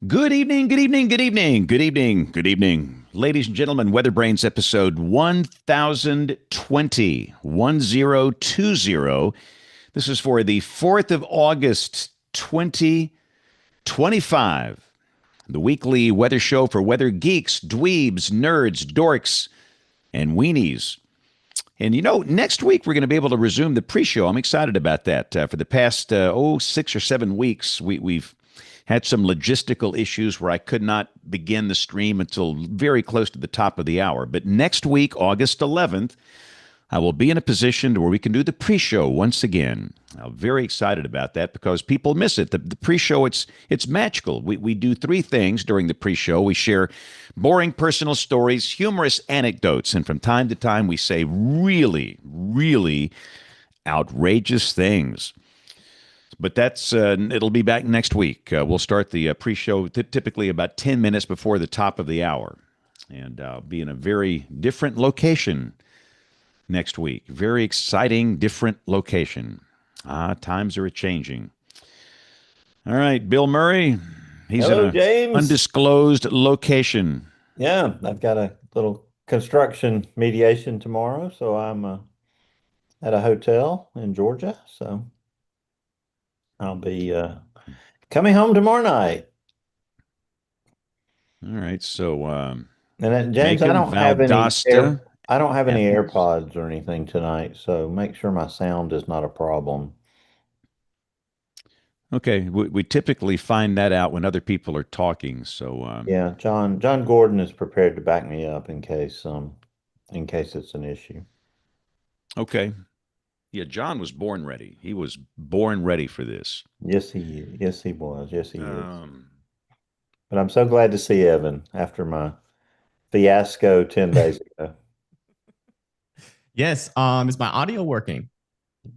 Good evening, good evening, good evening, good evening, good evening. Ladies and gentlemen, WeatherBrains episode 1020, 1020. This is for the 4th of August, 2025. The weekly weather show for weather geeks, dweebs, nerds, dorks, and weenies. And next week we're going to be able to resume the pre-show. I'm excited about that. For the past 6 or 7 weeks, we've had some logistical issues where I could not begin the stream until very close to the top of the hour. But next week, August 11th, I will be in a position where we can do the pre-show once again. I'm very excited about that because people miss it. The pre-show, it's magical. We do three things during the pre-show. We share boring personal stories, humorous anecdotes, and from time to time we say really, really outrageous things. But it'll be back next week. We'll start the pre-show typically about 10 minutes before the top of the hour. And I'll be in a very different location next week. Very exciting, different location. Times are changing. All right, Bill Murray. He's Hello, in an James. undisclosed location. Yeah, I've got a little construction mediation tomorrow, so I'm at a hotel in Georgia. So I'll be coming home tomorrow night. All right, so And James, Macon, Valdosta, I don't have any Athens. AirPods or anything tonight, so make sure my sound is not a problem. Okay, we typically find that out when other people are talking. So Yeah, John Gordon is prepared to back me up in case it's an issue. okay. Yeah, John was born ready. He was born ready for this. Yes, he was. Yes, he is. Um, But I'm so glad to see Evan after my fiasco 10 days ago. Yes, is my audio working?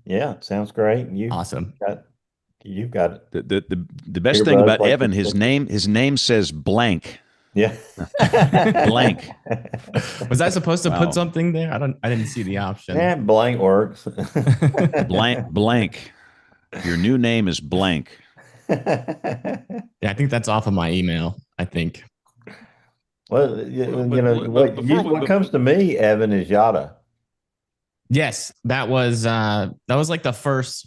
Yeah, sounds great. Awesome. Got you've got the best thing earbuds about like Evan, you're his supposed to. name says blank. Yeah. Blank. Was I supposed to put Wow. something there? I didn't see the option. Yeah, blank works. Blank. Your new name is blank. Yeah, I think that's off of my email, I think. Well, Well, you know but before what comes to me, Evan, is Yada. Yes, that was like the first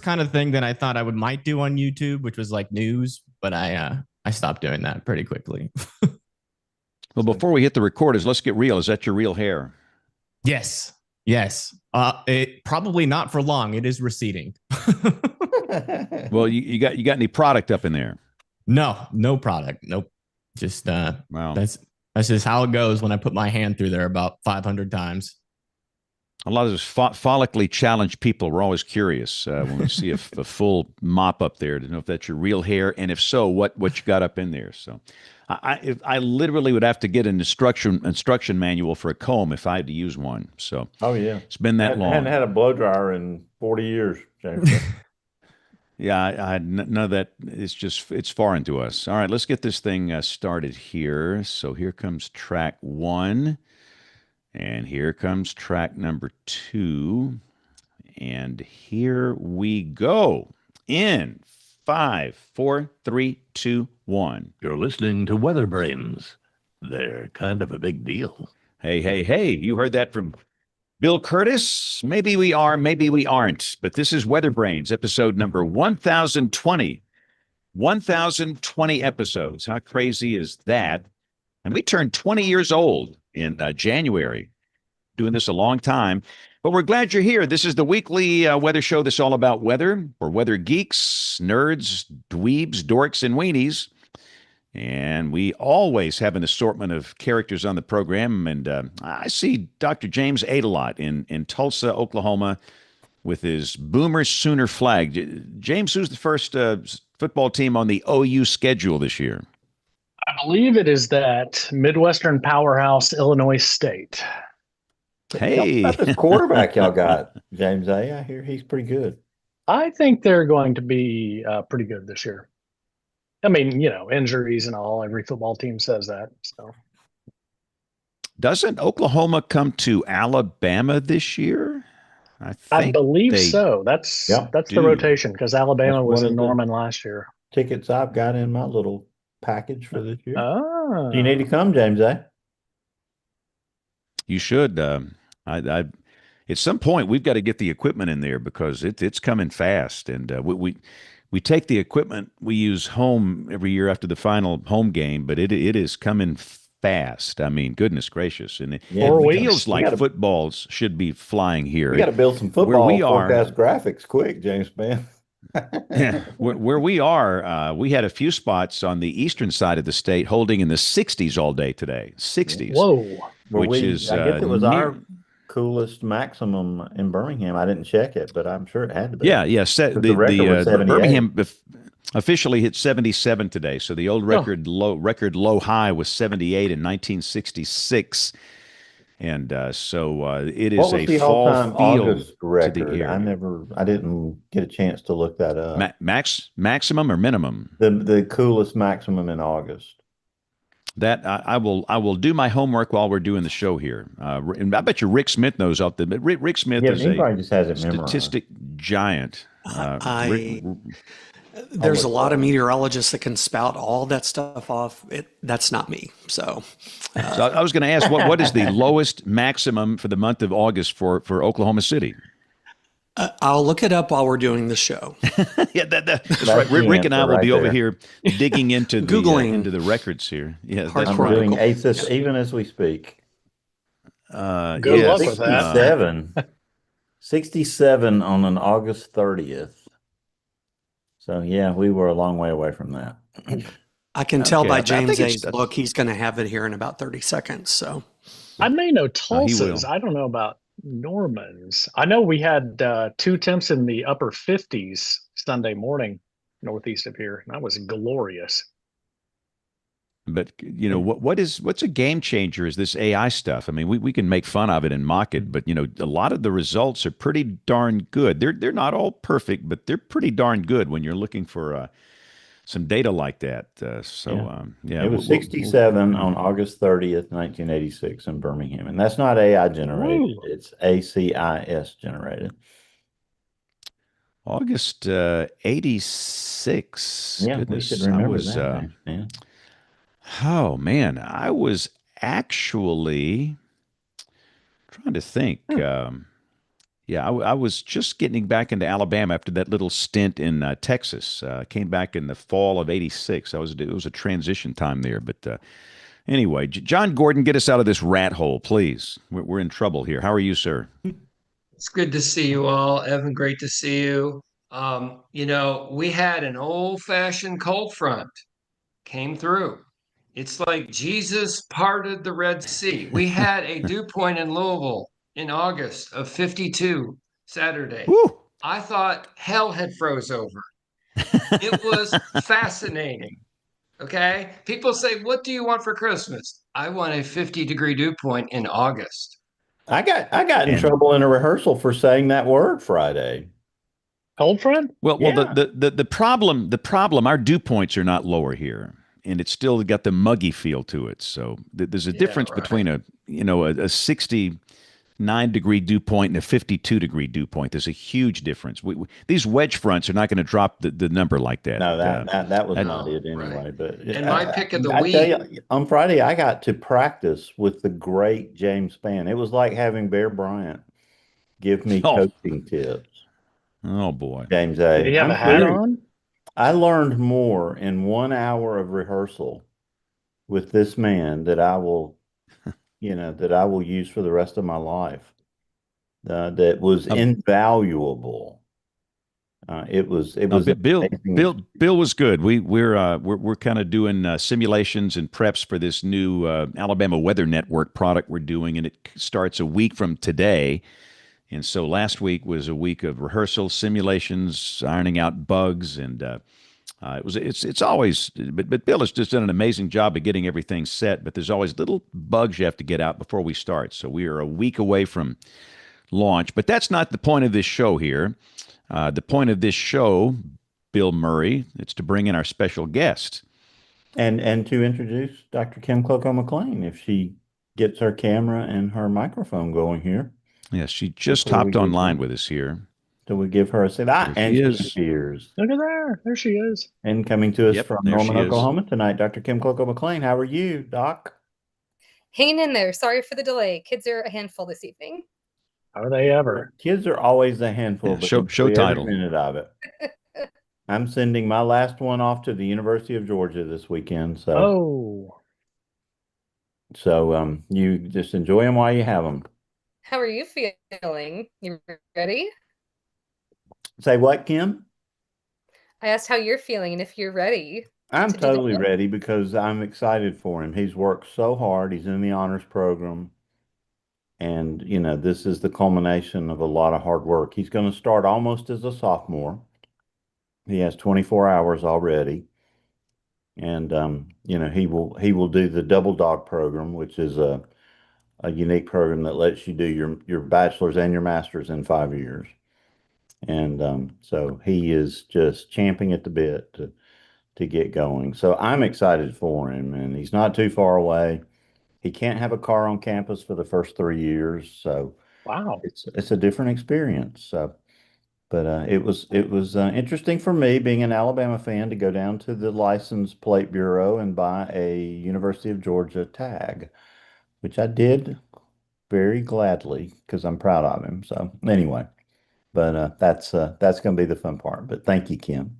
kind of thing that I thought I would might do on YouTube, which was like news, but I stopped doing that pretty quickly. well, before we hit the recorders, let's get real. Is that your real hair? Yes. Yes. It probably not for long. It is receding. Well, you got any product up in there? No, no product. Nope. Just Wow. that's just how it goes when I put my hand through there about 500 times. A lot of those follically challenged people were always curious when we see a full mop up there to know if that's your real hair, and if so, what you got up in there. So, I literally would have to get an instruction manual for a comb if I had to use one. So, Oh yeah. it's been that Hadn't long. had a blow dryer in 40 years, James. Yeah, I had none of that. It's foreign to us. All right, let's get this thing started here. So here comes track one, and here comes track number two. And here we go. In five, four, three, two, one. You're listening to WeatherBrains. They're kind of a big deal. Hey, hey, hey. You heard that from Bill Curtis? Maybe we are, maybe we aren't. But this is Weather Brains, episode number 1020. 1020 episodes. How crazy is that? And we turned 20 years old in January. Doing this a long time. But we're glad you're here. This is the weekly weather show that's all about weather for weather geeks, nerds, dweebs, dorks, and weenies. And we always have an assortment of characters on the program. And I see Dr. James Adelot in Tulsa, Oklahoma, with his Boomer Sooner flag. James, who's the first football team on the OU schedule this year? I believe it is that Midwestern powerhouse, Illinois State. Hey, About this quarterback y'all got, James A. I hear he's pretty good. I think they're going to be pretty good this year. I mean, injuries and all. Every football team says that. So doesn't Oklahoma come to Alabama this year? I I think believe they so. That's Yeah, that's the do. rotation because that's Alabama was one in of the Norman last year. tickets I've got in my little package for this year. Ah, You need to come, James, eh? You should. At some point we've got to get the equipment in there because it's coming fast, and we take the equipment we use home every year after the final home game, but it is coming fast. I mean, goodness gracious, and it, Yeah, it 4 feels weeks. like gotta- footballs should be flying here. We got to build some Where football we are, forecast graphics quick, James, man. where we are, we had a few spots on the eastern side of the state holding in the 60s all day today. 60s, Whoa. which is I guess it was near. our coolest maximum in Birmingham. I didn't check it, but I'm sure it had to be. Yeah, yeah. The record was 78. Birmingham officially hit 77 today. So the old Oh. record low high was 78 in 1966, and it is What was a the fall all-time feel August to the record? air. I didn't get a chance to look that up. Maximum or minimum? The coolest maximum in August. That I will do my homework while we're doing the show here. And I bet you Rick Smith knows out there. But Rick Smith Yeah, is he a probably just has it memorized. statistic giant. There's a lot of meteorologists that can spout all that stuff off. That's not me. So So I was going to ask, what is the lowest maximum for the month of August for Oklahoma City? I'll look it up while we're doing the show. Yeah, that's That's right. the Rick and I answer will right be over there. here digging into Googling. into the records here. Yeah, that's I'm Hardcore. right. doing ASIS even as we speak. Good luck with that. 67 on an August 30th. So yeah, we were a long way away from that. I can tell Okay, by I think James it's- A's look, he's going to have it here in about 30 seconds. So I may know will. Tulsa's. I don't know about Norman's. I know we had 2 temps in the upper 50s Sunday morning, northeast of here. And that was glorious. But what's a game changer is this AI stuff. I mean, we can make fun of it and mock it, but a lot of the results are pretty darn good. They're not all perfect, but they're pretty darn good when you're looking for some data like that. It was 67 on August 30th, 1986 in Birmingham. And that's not AI generated. Ooh. It's ACIS generated. August 86. Yeah, Goodness, we should remember I was, that. Yeah. oh man, I was actually trying to think. I was just getting back into Alabama after that little stint in Texas. Came back in the fall of '86. It was a transition time there. But anyway, John Gordon, get us out of this rat hole, please. We're in trouble here. How are you, sir? It's good to see you all. Evan, great to see you. We had an old-fashioned cold front came through. It's like Jesus parted the Red Sea. We had a dew point in Louisville in August of 52, Saturday. Woo! I thought hell had froze over. It was fascinating. Okay. People say, what do you want for Christmas? I want a 50-degree dew point in August. I got in And- trouble in a rehearsal for saying that word Friday. Cold front? Well, Yeah. the problem, our dew points are not lower here, and it's still got the muggy feel to it. So there's a difference right. between a 69-degree dew point and a 52-degree dew point. There's a huge difference. These wedge fronts are not going to drop the number like that. No, that was I- not it Right. anyway. But And my pick of the I tell week. you, on Friday, I got to practice with the great James Spann. It was like having Bear Bryant give me Oh. coaching tips. Oh boy. James A. Did he have I'm a hat serious. on? I learned more in 1 hour of rehearsal with this man that I will, that I will use for the rest of my life. That was invaluable. It was Bill amazing. Bill was good. We're kind of doing simulations and preps for this new Alabama Weather Network product we're doing, and it starts a week from today. And so last week was a week of rehearsal, simulations, ironing out bugs, and it's always. But Bill has just done an amazing job of getting everything set. But there's always little bugs you have to get out before we start. So we are a week away from launch. But that's not the point of this show here. The point of this show, Bill Murray, it's to bring in our special guest. And to introduce Dr. Kim Coco McLean, if she gets her camera and her microphone going here. Yes, she just Before we hopped get online going. with us here. So we give her a sit. There And she she is. appears. Look at there. There she is. And coming to us Yep, from there she Norman, is. Oklahoma tonight, Dr. Kim Coco McLean. How are you, Doc? Hanging in there. Sorry for the delay. Kids are a handful this evening. Are they ever? Kids are always a handful, Yeah, but show enjoy every title. minute of it. I'm sending my last one off to the University of Georgia this weekend. So you just enjoy them while you have them. How are you feeling? You ready? Say what, Kim? I asked how you're feeling and if you're ready. I'm to do the totally book. ready because I'm excited for him. He's worked so hard. He's in the honors program. And, this is the culmination of a lot of hard work. He's going to start almost as a sophomore. He has 24 hours already. And, he will do the double dog program, which is a unique program that lets you do your bachelor's and your master's in 5 years. And so he is just champing at the bit to get going. So I'm excited for him, and he's not too far away. He can't have a car on campus for the first 3 years, so Wow. it's a different experience. So, but it was interesting for me, being an Alabama fan, to go down to the license plate bureau and buy a University of Georgia tag, which I did very gladly because I'm proud of him. So anyway, but that's going to be the fun part. But thank you, Kim.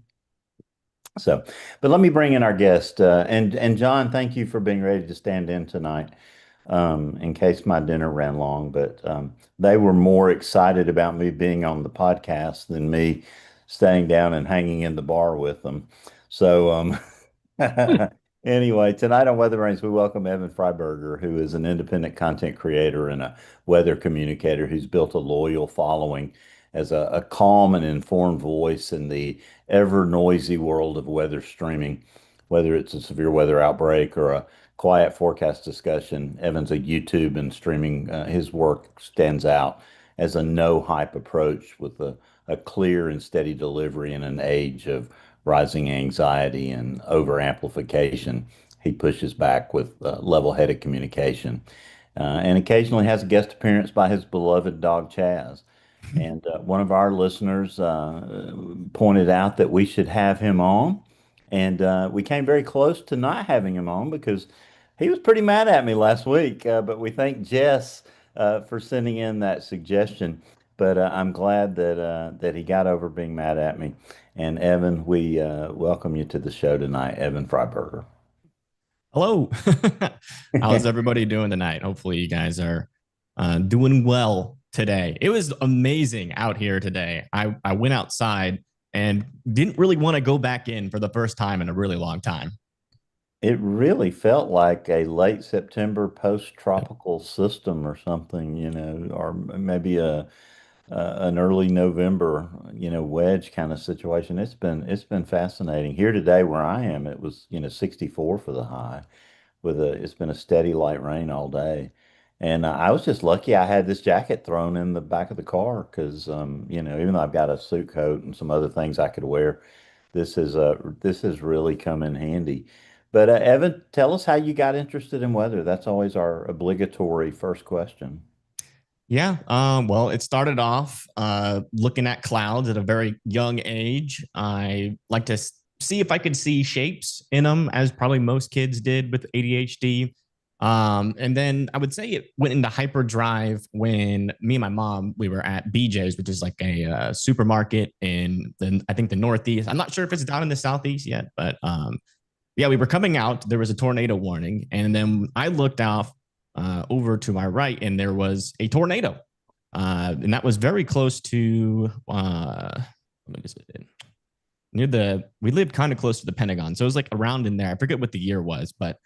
So, but let me bring in our guest, and John, thank you for being ready to stand in tonight, in case my dinner ran long. But they were more excited about me being on the podcast than me staying down and hanging in the bar with them. So, anyway, tonight on WeatherBrains, we welcome Evan Fryberger, who is an independent content creator and a weather communicator who's built a loyal following as a calm and informed voice in the ever noisy world of weather streaming. Whether it's a severe weather outbreak or a quiet forecast discussion, Evan's a YouTube and streaming. His work stands out as a no hype approach with a clear and steady delivery in an age of rising anxiety and over amplification. He pushes back with level-headed communication, and occasionally has a guest appearance by his beloved dog Chaz. And one of our listeners pointed out that we should have him on. And we came very close to not having him on because he was pretty mad at me last week. But we thank Jess for sending in that suggestion. But I'm glad that he got over being mad at me. And Evan, we welcome you to the show tonight, Evan Fryberger. Hello. How's everybody doing tonight? Hopefully you guys are doing well today. It was amazing out here today. I went outside and didn't really want to go back in for the first time in a really long time. It really felt like a late September post-tropical system or something, or maybe an early November, wedge kind of situation. It's been fascinating. Here today where I am, it was, 64 for the high it's been a steady light rain all day. And I was just lucky I had this jacket thrown in the back of the car because, even though I've got a suit coat and some other things I could wear, this has really come in handy. But Evan, tell us how you got interested in weather. That's always our obligatory first question. Yeah. Well, it started off looking at clouds at a very young age. I like to see if I could see shapes in them, as probably most kids did with ADHD. And then I would say it went into hyperdrive when me and my mom, we were at BJ's, which is like a supermarket in I think the Northeast. I'm not sure if it's down in the Southeast yet, but yeah, we were coming out. There was a tornado warning. And then I looked off over to my right, and there was a tornado. And that was very close to, let me just we lived kind of close to the Pentagon. So it was like around in there. I forget what the year was, but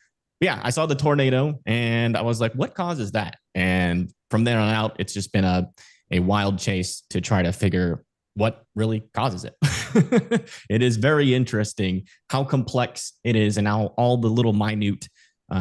yeah, I saw the tornado and I was like, what causes that? And from there on out, it's just been a wild chase to try to figure what really causes it. It is very interesting how complex it is and how all the little minute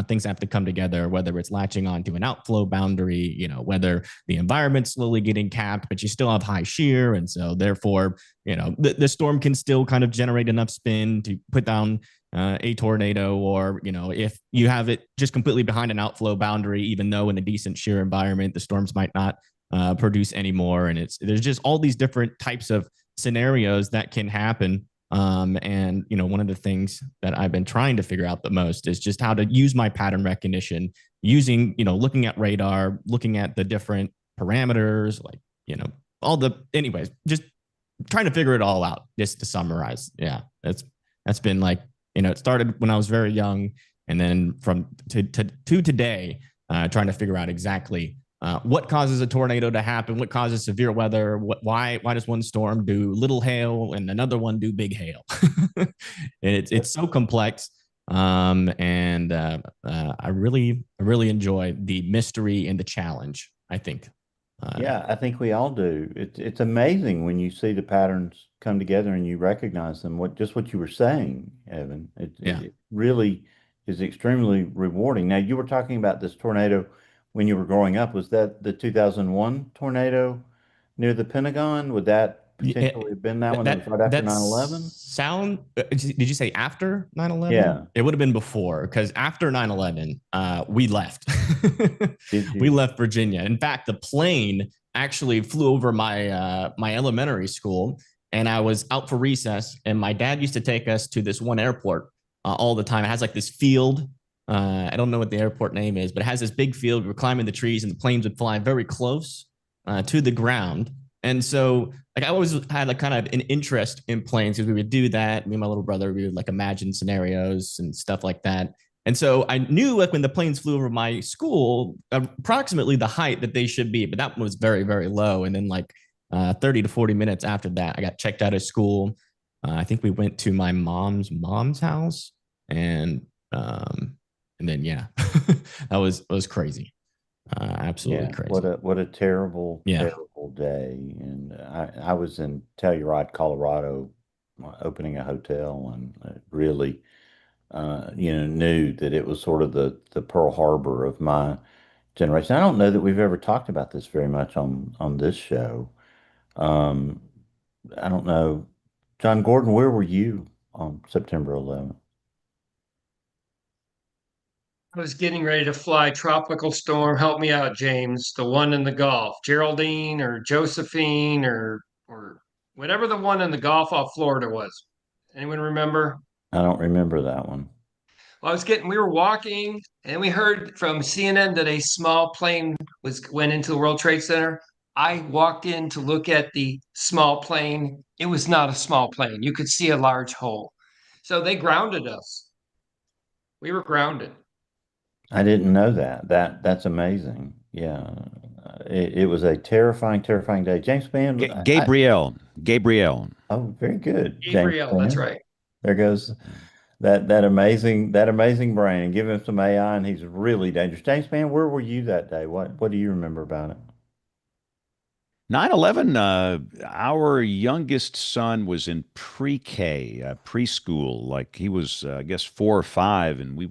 things have to come together, whether it's latching onto an outflow boundary, whether the environment's slowly getting capped, but you still have high shear. And so therefore, the storm can still kind of generate enough spin to put down a tornado, or, if you have it just completely behind an outflow boundary, even though in a decent shear environment, the storms might not produce anymore. And there's just all these different types of scenarios that can happen. And one of the things that I've been trying to figure out the most is just how to use my pattern recognition using, looking at radar, looking at the different parameters, like, anyways, just trying to figure it all out. Just to summarize. Yeah. That's been like, it started when I was very young, and then from to today, trying to figure out exactly what causes a tornado to happen, what causes severe weather, why does one storm do little hail and another one do big hail. And it's so complex. And I really enjoy the mystery and the challenge, I think. Yeah, I think we all do. It's amazing when you see the patterns come together and you recognize them. What you were saying, Evan. Yeah. It really is extremely rewarding. Now, you were talking about this tornado when you were growing up. Was that the 2001 tornado near the Pentagon? Would that potentially have been that one that was right after 9/11? Sound did you say after 9/11? Yeah. It would have been before, because after 9/11 we left. Did you? We left Virginia. In fact, the plane actually flew over my elementary school, and I was out for recess, and my dad used to take us to this one airport all the time. It has like this field. I don't know what the airport name is, but it has this big field. We were climbing the trees, and the planes would fly very close to the ground. And so, like, I always had like kind of an interest in planes, because we would do that. Me and my little brother, we would like imagine scenarios and stuff like that. And so I knew, like, when the planes flew over my school, approximately the height that they should be, but that one was very, very low. And then like 30 to 40 minutes after that, I got checked out of school. I think we went to my mom's house, and then yeah, that was crazy. Absolutely crazy. What a terrible, Yeah. terrible day. And I was in Telluride, Colorado, opening a hotel, and really, knew that it was sort of the Pearl Harbor of my generation. I don't know that we've ever talked about this very much on this show. Um, I don't know, John Gordon, where were you on September 11th? I was getting ready to fly tropical storm. Help me out, James. The one in the Gulf, Geraldine or Josephine or whatever the one in the Gulf off Florida was. Anyone remember? I don't remember that one. Well, we were walking and we heard from CNN that a small plane went into the World Trade Center. I walked in to look at the small plane. It was not a small plane. You could see a large hole. So they grounded us. We were grounded. I didn't know that. That's amazing. Yeah. It was a terrifying, terrifying day. James Spann, Gabrielle. oh, very good. James Gabriel, that's Spann. right. There goes that amazing brain. Give him some AI and he's really dangerous. James Spann, where were you that day? What do you remember about it? 9/11, our youngest son was in pre-K, preschool. Like he was, I guess, 4 or 5, and he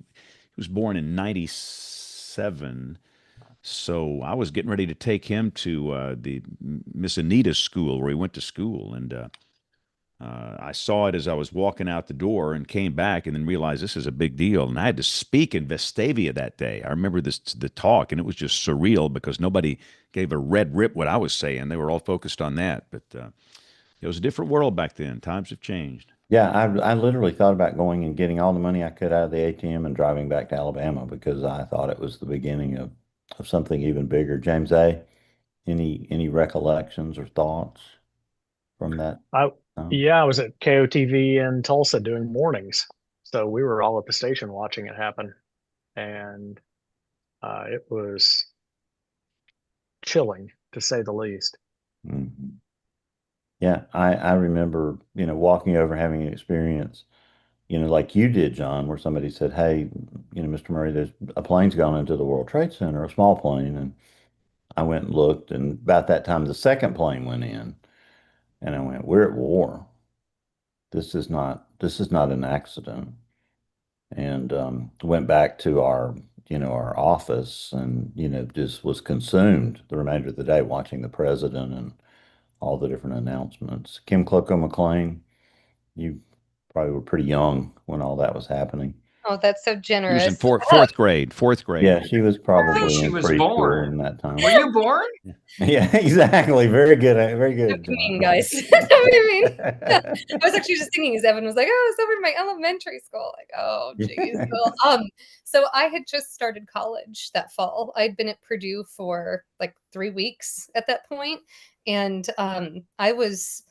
was born in 97. So I was getting ready to take him to the Miss Anita's school where he went to school. And I saw it as I was walking out the door and came back and then realized this is a big deal. And I had to speak in Vestavia that day. I remember the talk, and it was just surreal because nobody gave a red rip what I was saying. They were all focused on that. But it was a different world back then. Times have changed. Yeah, I literally thought about going and getting all the money I could out of the ATM and driving back to Alabama because I thought it was the beginning of something even bigger. James A., any recollections or thoughts from that? I time? Yeah, I was at KOTV in Tulsa doing mornings, so we were all at the station watching it happen, and it was chilling to say the least. Mhm. Yeah, I remember, walking over having an experience, like you did, John, where somebody said, "Hey, Mr. Murray, there's a plane's gone into the World Trade Center, a small plane." And I went and looked, and about that time, the second plane went in, and I went, "We're at war. This is not an accident." And went back to our office, and just was consumed the remainder of the day watching the president and all the different announcements. Kim Clocko McLean, you probably were pretty young when all that was happening. Oh, that's so She was in generous. fourth grade. Fourth grade. Yeah, she was I think probably she in was preschool born. in that time. Were you born? Yeah, exactly. Very good. Very good, Mean John. guys. I mean, I was actually just thinking as Evan was like, "Oh, it's over in my elementary school." Like, oh, geez. Well, so I had just started college that fall. I'd been at Purdue for like 3 weeks at that point, and I was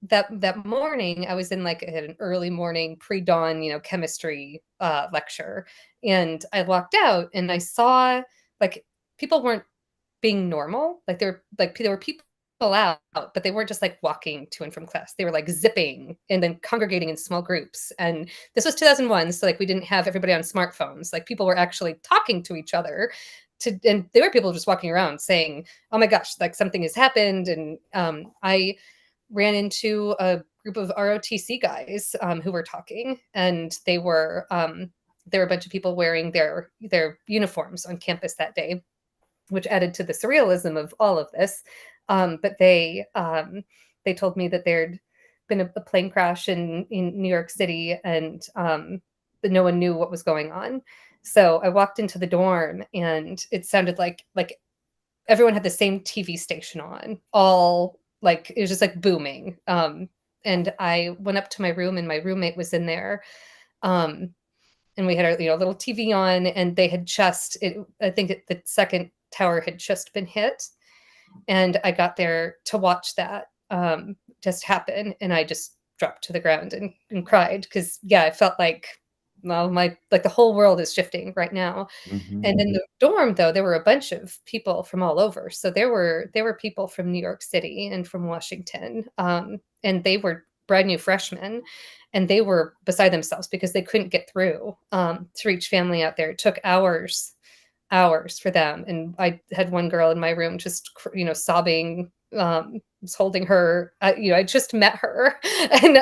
that morning. I was in like an early morning pre-dawn, chemistry lecture, and I walked out and I saw like people weren't being normal. Like there were people out, but they weren't just like walking to and from class. They were like zipping and then congregating in small groups. And this was 2001, so like we didn't have everybody on smartphones. Like people were actually talking to each other. And there were people just walking around saying, "Oh my gosh, like something has happened." And I ran into a group of ROTC guys who were talking, and they were a bunch of people wearing their uniforms on campus that day, which added to the surrealism of all of this. But they told me that there'd been a plane crash in New York City, and that no one knew what was going on. So I walked into the dorm, and it sounded like everyone had the same TV station on, all like it was just like booming. And I went up to my room, and my roommate was in there. And we had our little TV on, and they had I think the second tower had just been hit, and I got there to watch that just happen, and I just dropped to the ground and cried because I felt like, well, the whole world is shifting right now. Mhm. And in the dorm, though, there were a bunch of people from all over. So there were people from New York City and from Washington, and they were brand new freshmen, and they were beside themselves because they couldn't get through to reach family out there. It took hours for them. And I had one girl in my room just sobbing, was holding her. I just met her, and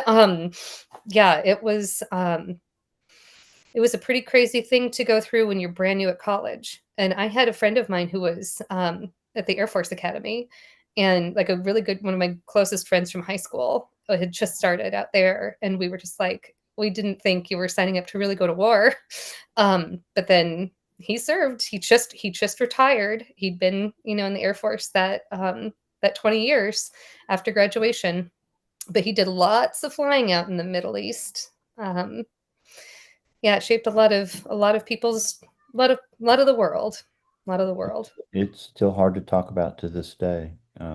it was a pretty crazy thing to go through when you're brand new at college. And I had a friend of mine who was at the Air Force Academy, and like one of my closest friends from high school had just started out there, and we were just like, we didn't think you were signing up to really go to war. But then he served. He just retired. He'd been, in the Air Force that 20 years after graduation, but he did lots of flying out in the Middle East. It shaped a lot of people's lot of the world, It's still hard to talk about to this day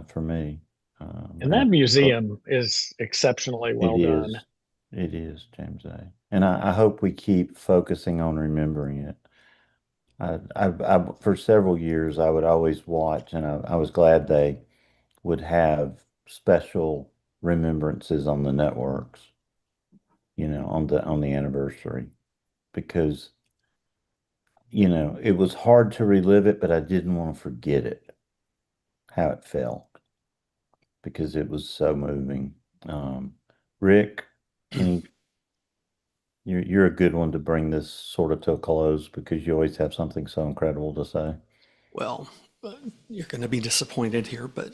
for me. And that museum is exceptionally well done. It is, James A. And I hope we keep focusing on remembering it. For several years, I would always watch, and I was glad they would have special remembrances on the networks, on the anniversary, because it was hard to relive it, but I didn't want to forget it, how it felt, because it was so moving. Rick, you're a good one to bring this sort of to a close because you always have something so incredible to say. Well, you're going to be disappointed here, but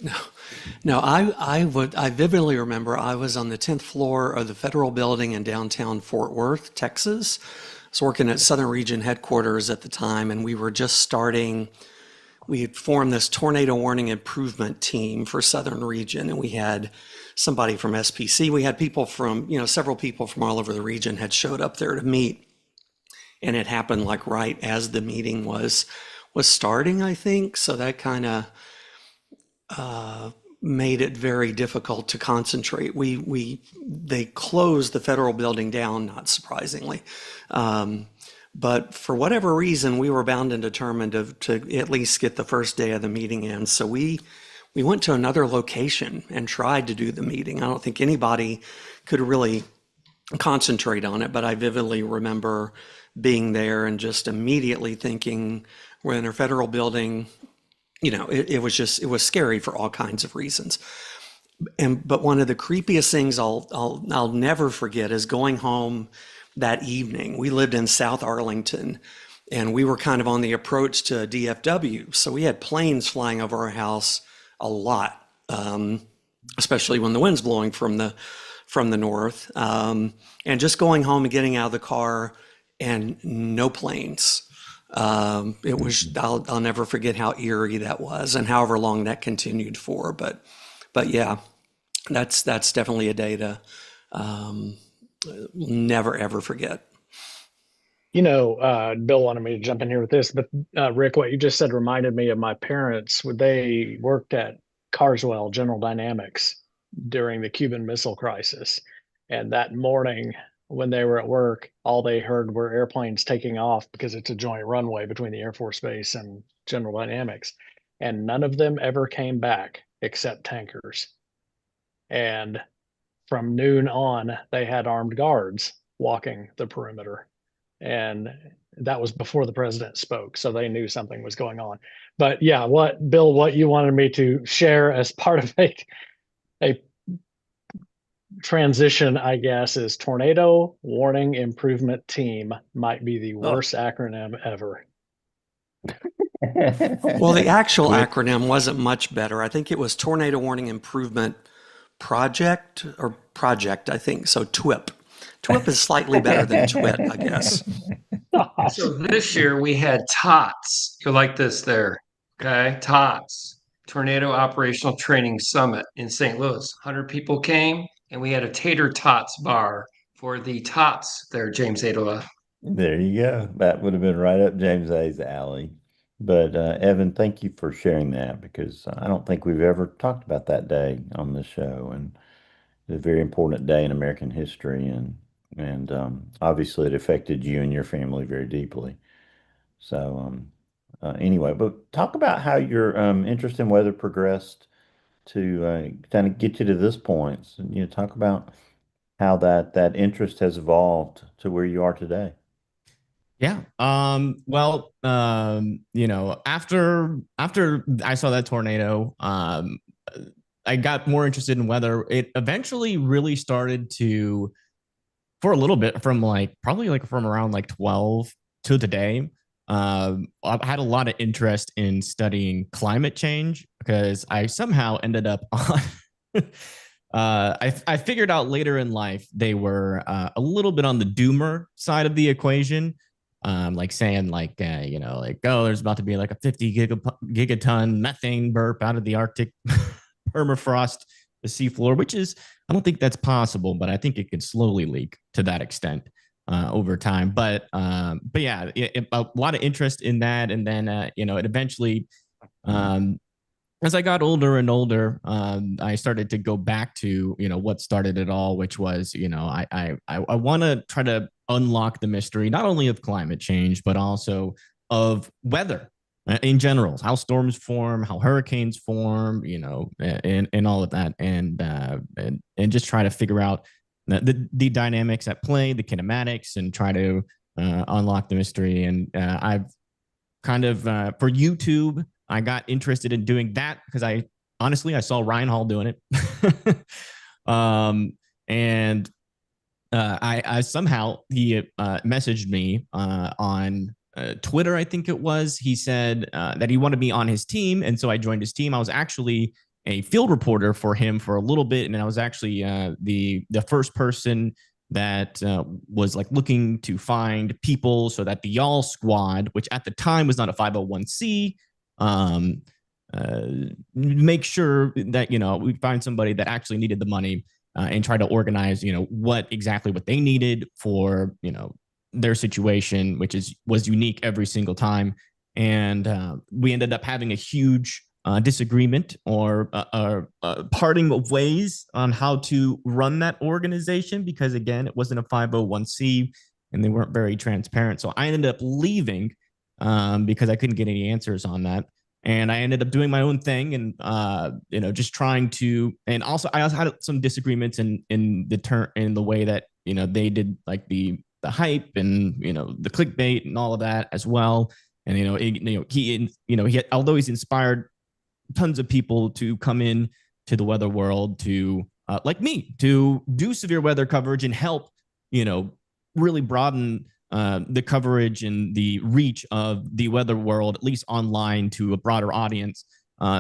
no. I vividly remember I was on the 10th floor of the Federal Building in downtown Fort Worth, Texas. I was working at Southern Region headquarters at the time, and we were just starting. We had formed this tornado warning improvement team for Southern Region, and we had somebody from SPC. We had people from, several people from all over the region had showed up there to meet, and it happened like right as the meeting was starting, I think. So that kind of made it very difficult to concentrate. They closed the Federal Building down, not surprisingly. But for whatever reason, we were bound and determined to at least get the first day of the meeting in. So we went to another location and tried to do the meeting. I don't think anybody could really concentrate on it, but I vividly remember being there and just immediately thinking, we're in a federal building. It was scary for all kinds of reasons. But one of the creepiest things I'll never forget is going home that evening. We lived in South Arlington, and we were kind of on the approach to DFW. So we had planes flying over our house a lot, especially when the wind's blowing from the north. And just going home and getting out of the car and no planes. It was, I'll never forget how eerie that was and however long that continued for. But yeah, that's definitely a day to never ever forget. Bill wanted me to jump in here with this, but Rick, what you just said reminded me of my parents. They worked at Carswell General Dynamics during the Cuban Missile Crisis. And that morning when they were at work, all they heard were airplanes taking off because it's a joint runway between the Air Force Base and General Dynamics. And none of them ever came back except tankers. And from noon on, they had armed guards walking the perimeter. And that was before the president spoke, so they knew something was going on. But yeah, Bill, what you wanted me to share as part of a transition, I guess, is Tornado Warning Improvement Team might be the worst acronym ever. Well, the actual acronym wasn't much better. I think it was Tornado Warning Improvement Project, I think. So TWIP. TWIP is slightly better than TWIT, I guess. So this year we had TOTS. You'll like this there. Okay. TOTS, Tornado Operational Training Summit in St. Louis. 100 people came, and we had a tater tots bar for the tots there, James Adola. There you go. That would have been right up James A's alley. But Evan, thank you for sharing that, because I don't think we've ever talked about that day on the show, and it's a very important day in American history, and obviously it affected you and your family very deeply. So anyway, but talk about how your interest in weather progressed to kind of get you to this point. So, talk about how that interest has evolved to where you are today. Yeah. Well, after I saw that tornado, I got more interested in weather. It eventually really started to, for a little bit, from probably from around 12 to today. I've had a lot of interest in studying climate change because I somehow ended up on I figured out later in life they were a little bit on the doomer side of the equation. Saying oh, there's about to be a 50 gigaton methane burp out of the Arctic permafrost, the seafloor, which is, I don't think that's possible, but I think it could slowly leak to that extent over time. But yeah, a lot of interest in that. And then, it eventually, as I got older and older, I started to go back to, what started it all, which was, I want to try to unlock the mystery, not only of climate change, but also of weather in general, how storms form, how hurricanes form, and all of that. And just try to figure out the dynamics at play, the kinematics, and try to unlock the mystery. And I've kind of, for YouTube, I got interested in doing that because I saw Ryan Hall doing it. And I somehow, he messaged me on Twitter, I think it was. He said that he wanted me on his team. And so I joined his team. I was actually a field reporter for him for a little bit. And I was actually the first person that was looking to find people so that the Y'all Squad, which at the time was not a 501c, make sure that, we find somebody that actually needed the money and try to organize, what they needed for, their situation, which was unique every single time. And we ended up having a huge disagreement or parting of ways on how to run that organization, because again, it wasn't a 501c and they weren't very transparent. So I ended up leaving because I couldn't get any answers on that. And I ended up doing my own thing and, just trying to, and also I also had some disagreements in the way that, they did the hype and, the clickbait and all of that as well. And, he although he's inspired tons of people to come in to the weather world to, like me, to do severe weather coverage and help, really broaden the coverage and the reach of the weather world, at least online, to a broader audience.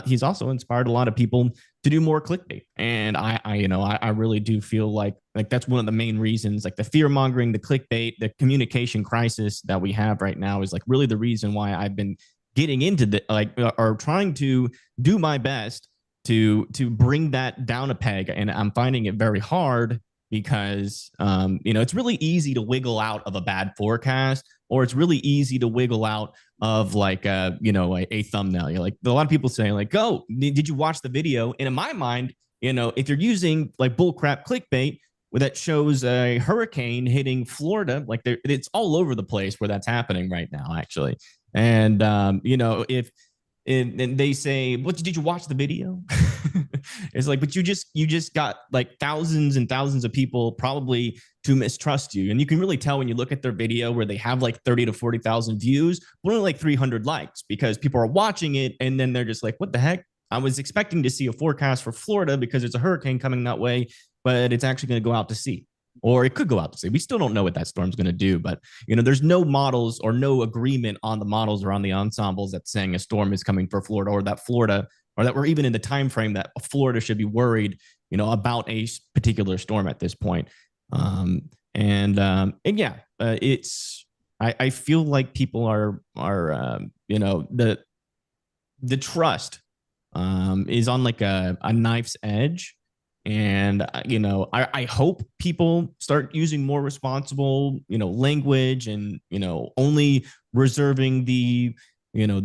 He's also inspired a lot of people do more clickbait. And I really do feel like that's one of the main reasons, like the fear mongering, the clickbait, the communication crisis that we have right now is like really the reason why I've been getting into the or trying to do my best to bring that down a peg. And I'm finding it very hard because it's really easy to wiggle out of a bad forecast, or it's really easy to wiggle out of like a thumbnail. You're like, a lot of people say like, "Oh, did you watch the video?" And in my mind, if you're using like bullcrap clickbait that shows a hurricane hitting Florida, like it's all over the place where that's happening right now, actually. And if and they say, "What did you watch the video?" It's like, but you just got like thousands and thousands of people probably to mistrust you, and you can really tell when you look at their video where they have like 30 to 40,000 views, but only like 300 likes, because people are watching it and then they're just like, "What the heck? I was expecting to see a forecast for Florida because there's a hurricane coming that way, but it's actually going to go out to sea." Or it could go out to sea. We still don't know what that storm's going to do, but there's no models or no agreement on the models or on the ensembles that's saying a storm is coming for Florida, or that we're even in the time frame that Florida should be worried, about a particular storm at this point. It's I feel like people are the trust is on like a knife's edge. And, I hope people start using more responsible, language, and, only reserving the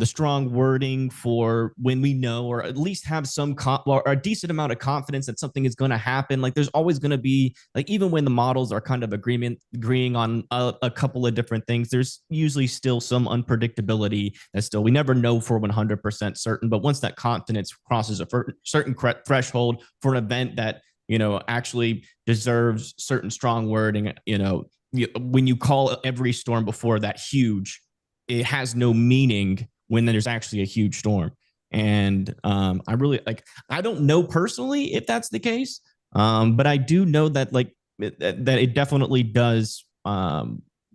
strong wording for when we know, or at least have some or a decent amount of confidence that something is going to happen. Like there's always going to be, like, even when the models are kind of agreeing on a couple of different things, there's usually still some unpredictability we never know for 100% certain. But once that confidence crosses a certain threshold for an event that, actually deserves certain strong wording, when you call every storm before that huge, it has no meaning when there's actually a huge storm. And I really I don't know personally if that's the case, but I do know that that it definitely does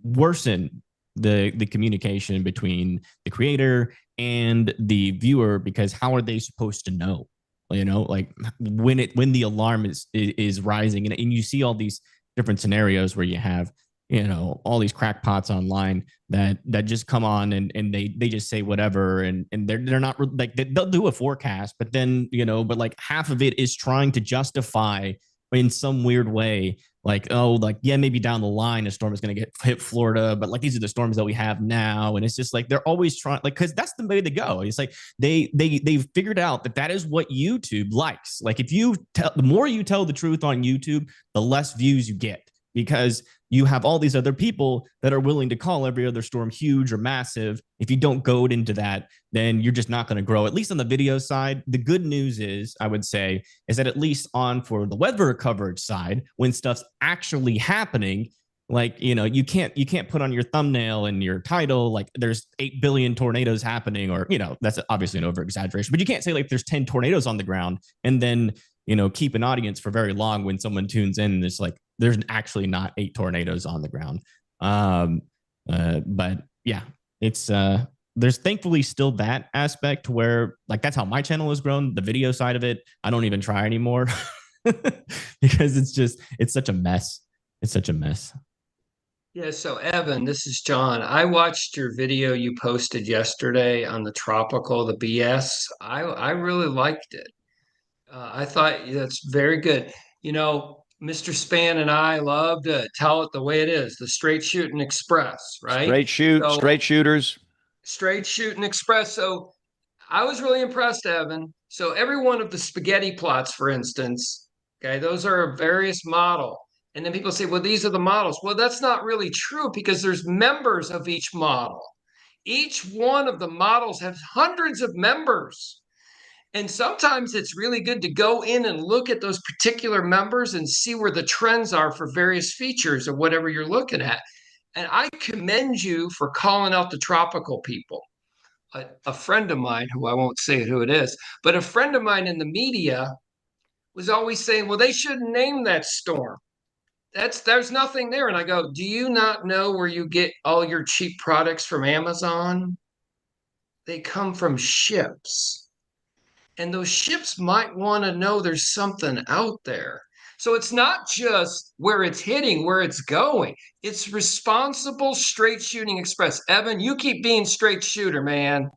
worsen the communication between the creator and the viewer, because how are they supposed to know? Like when the alarm is rising, and you see all these different scenarios where you have all these crackpots online that just come on and they just say whatever, and they're not like, they'll do a forecast, but then but like half of it is trying to justify in some weird way, like, oh, like, yeah, maybe down the line a storm is going to hit Florida, but like these are the storms that we have now. And it's just like they're always trying, like, because that's the way to go. It's like they've figured out that is what YouTube likes. Like if the more you tell the truth on YouTube, the less views you get, because you have all these other people that are willing to call every other storm huge or massive. If you don't go into that, then you're just not going to grow, at least on the video side. The good news is, I would say, is that at least for the weather coverage side, when stuff's actually happening, like, you can't put on your thumbnail and your title, like there's 8 billion tornadoes happening, or, that's obviously an over exaggeration, but you can't say like there's 10 tornadoes on the ground and then, keep an audience for very long when someone tunes in and it's like, there's actually not 8 tornadoes on the ground. But yeah, it's there's thankfully still that aspect where, like, that's how my channel has grown. The video side of it, I don't even try anymore because it's such a mess. It's such a mess. Yeah, so Evan, this is John. I watched your video you posted yesterday on the tropical, the BS. I really liked it. I thought that's very good. Mr. Span and I love to tell it the way it is, the straight shooting express, right? Straight shooters. Straight shooting express. So I was really impressed, Evan. So every one of the spaghetti plots, for instance, okay, those are a various model. And then people say, well, these are the models. Well, that's not really true, because there's members of each model. Each one of the models has hundreds of members. And sometimes it's really good to go in and look at those particular members and see where the trends are for various features of whatever you're looking at. And I commend you for calling out the tropical people. A friend of mine, who I won't say who it is, but a friend of mine in the media was always saying, well, they shouldn't name that storm. There's nothing there. And I go, do you not know where you get all your cheap products from Amazon? They come from ships. and those ships might want to know there's something out there. So it's not just where it's hitting, where it's going. It's responsible straight shooting express. Evan, you keep being straight shooter, man.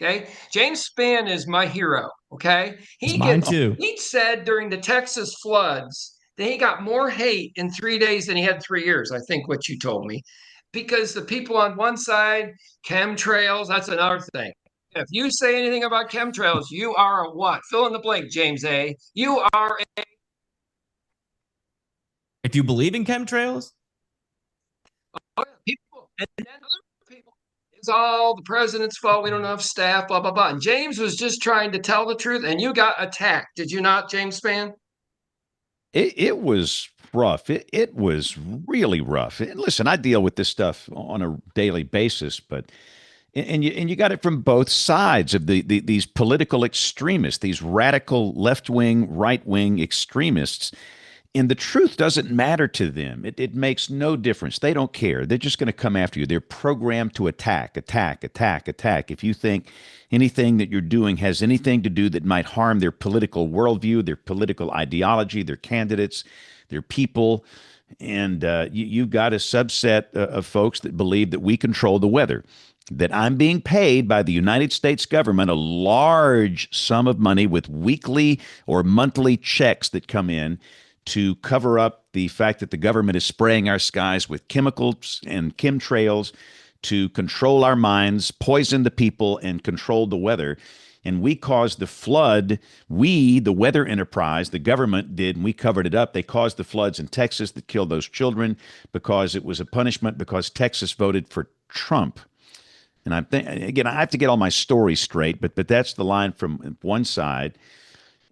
Okay. James Spann is my hero. Okay. It's mine too. He said during the Texas floods that he got more hate in 3 days than he had 3 years. I think what you told me, because the people on one side, chemtrails, that's another thing. If you say anything about chemtrails, you are a what? Fill in the blank, James A. You are a If you believe in chemtrails, people. And then other people, it's all the president's fault. We don't have staff, blah, blah, blah. And James was just trying to tell the truth, and you got attacked. Did you not, James Spann? It was rough. It was really rough. And listen, I deal with this stuff on a daily basis, but and you got it from both sides of these political extremists, these radical left wing, right wing extremists. And the truth doesn't matter to them. It makes no difference. They don't care. They're just going to come after you. They're programmed to attack, attack, attack, attack. If you think anything that you're doing has anything to do that might harm their political worldview, their political ideology, their candidates, their people, and you've got a subset of folks that believe that we control the weather, that I'm being paid by the United States government a large sum of money with weekly or monthly checks that come in to cover up the fact that the government is spraying our skies with chemicals and chemtrails to control our minds, poison the people, and control the weather. And we caused the flood. We, the weather enterprise, the government did, and we covered it up. They caused the floods in Texas that killed those children because it was a punishment because Texas voted for Trump. And again, I have to get all my stories straight, but that's the line from one side.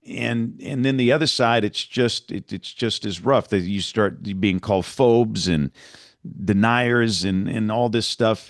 And then the other side, it's just as rough that you start being called phobes and deniers and all this stuff,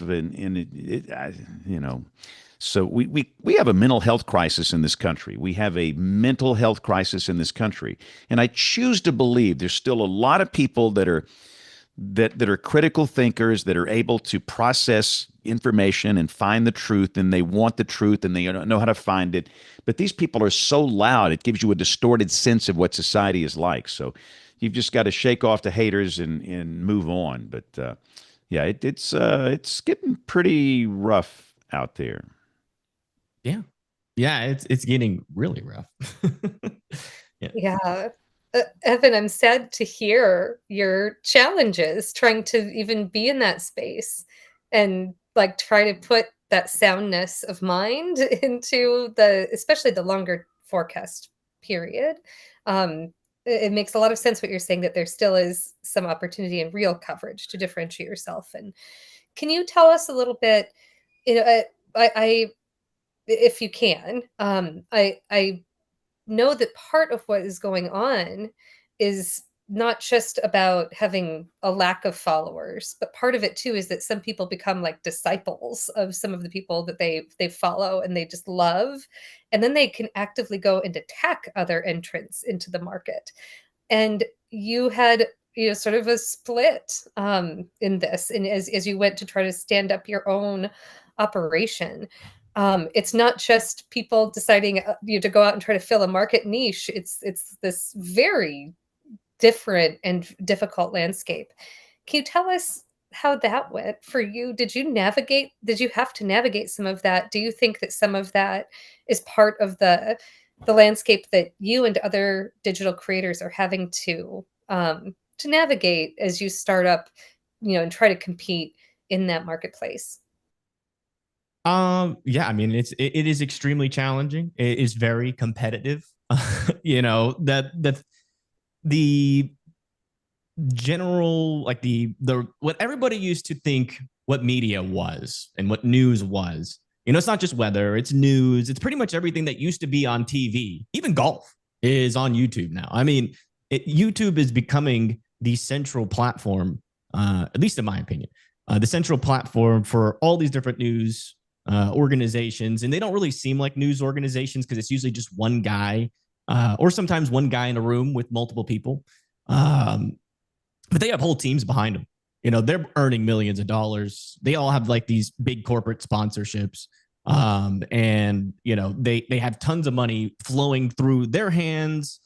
So we have a mental health crisis in this country. We have a mental health crisis in this country, and I choose to believe there's still a lot of people that are critical thinkers, that are able to process information and find the truth, and they want the truth and they know how to find it. But these people are so loud, it gives you a distorted sense of what society is like. So you've just got to shake off the haters and move on. But yeah, it's getting pretty rough out there. yeah, it's getting really rough. Yeah. Evan, I'm sad to hear your challenges trying to even be in that space and like try to put that soundness of mind into especially the longer forecast period. It makes a lot of sense what you're saying, that there still is some opportunity and real coverage to differentiate yourself. And can you tell us a little bit, I if you can, I know that part of what is going on is not just about having a lack of followers, but part of it too is that some people become like disciples of some of the people that they follow and they just love, and then they can actively go and attack other entrants into the market. And you had sort of a split in this, and as you went to try to stand up your own operation. It's not just people deciding to go out and try to fill a market niche. It's this very different and difficult landscape. Can you tell us how that went for you? Did you have to navigate some of that? Do you think that some of that is part of the landscape that you and other digital creators are having to navigate as you start up, and try to compete in that marketplace? Yeah, I mean, it is extremely challenging. It is very competitive. That the general, like the what everybody used to think what media was and what news was. It's not just weather, it's news. It's pretty much everything that used to be on TV. Even golf is on YouTube now. I mean, YouTube is becoming the central platform, at least in my opinion, the central platform for all these different news organizations. And they don't really seem like news organizations because it's usually just one guy or sometimes one guy in a room with multiple people. But they have whole teams behind them. They're earning millions of dollars. They all have like these big corporate sponsorships. And they have tons of money flowing through their hands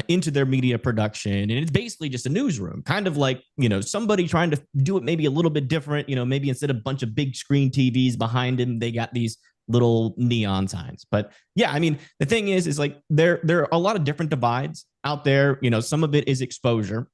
into their media production, and it's basically just a newsroom, kind of like somebody trying to do it maybe a little bit different. Maybe instead of a bunch of big screen TVs behind him, they got these little neon signs. But yeah, I mean, the thing is like there are a lot of different divides out there. Some of it is exposure.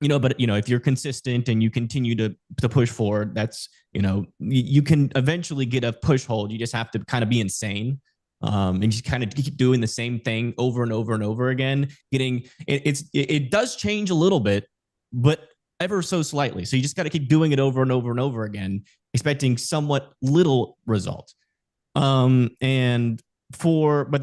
But if you're consistent and you continue to push forward, that's you can eventually get a push hold. You just have to kind of be insane, and just kind of keep doing the same thing over and over and over again. It does change a little bit, but ever so slightly. So you just got to keep doing it over and over and over again, expecting somewhat little results. But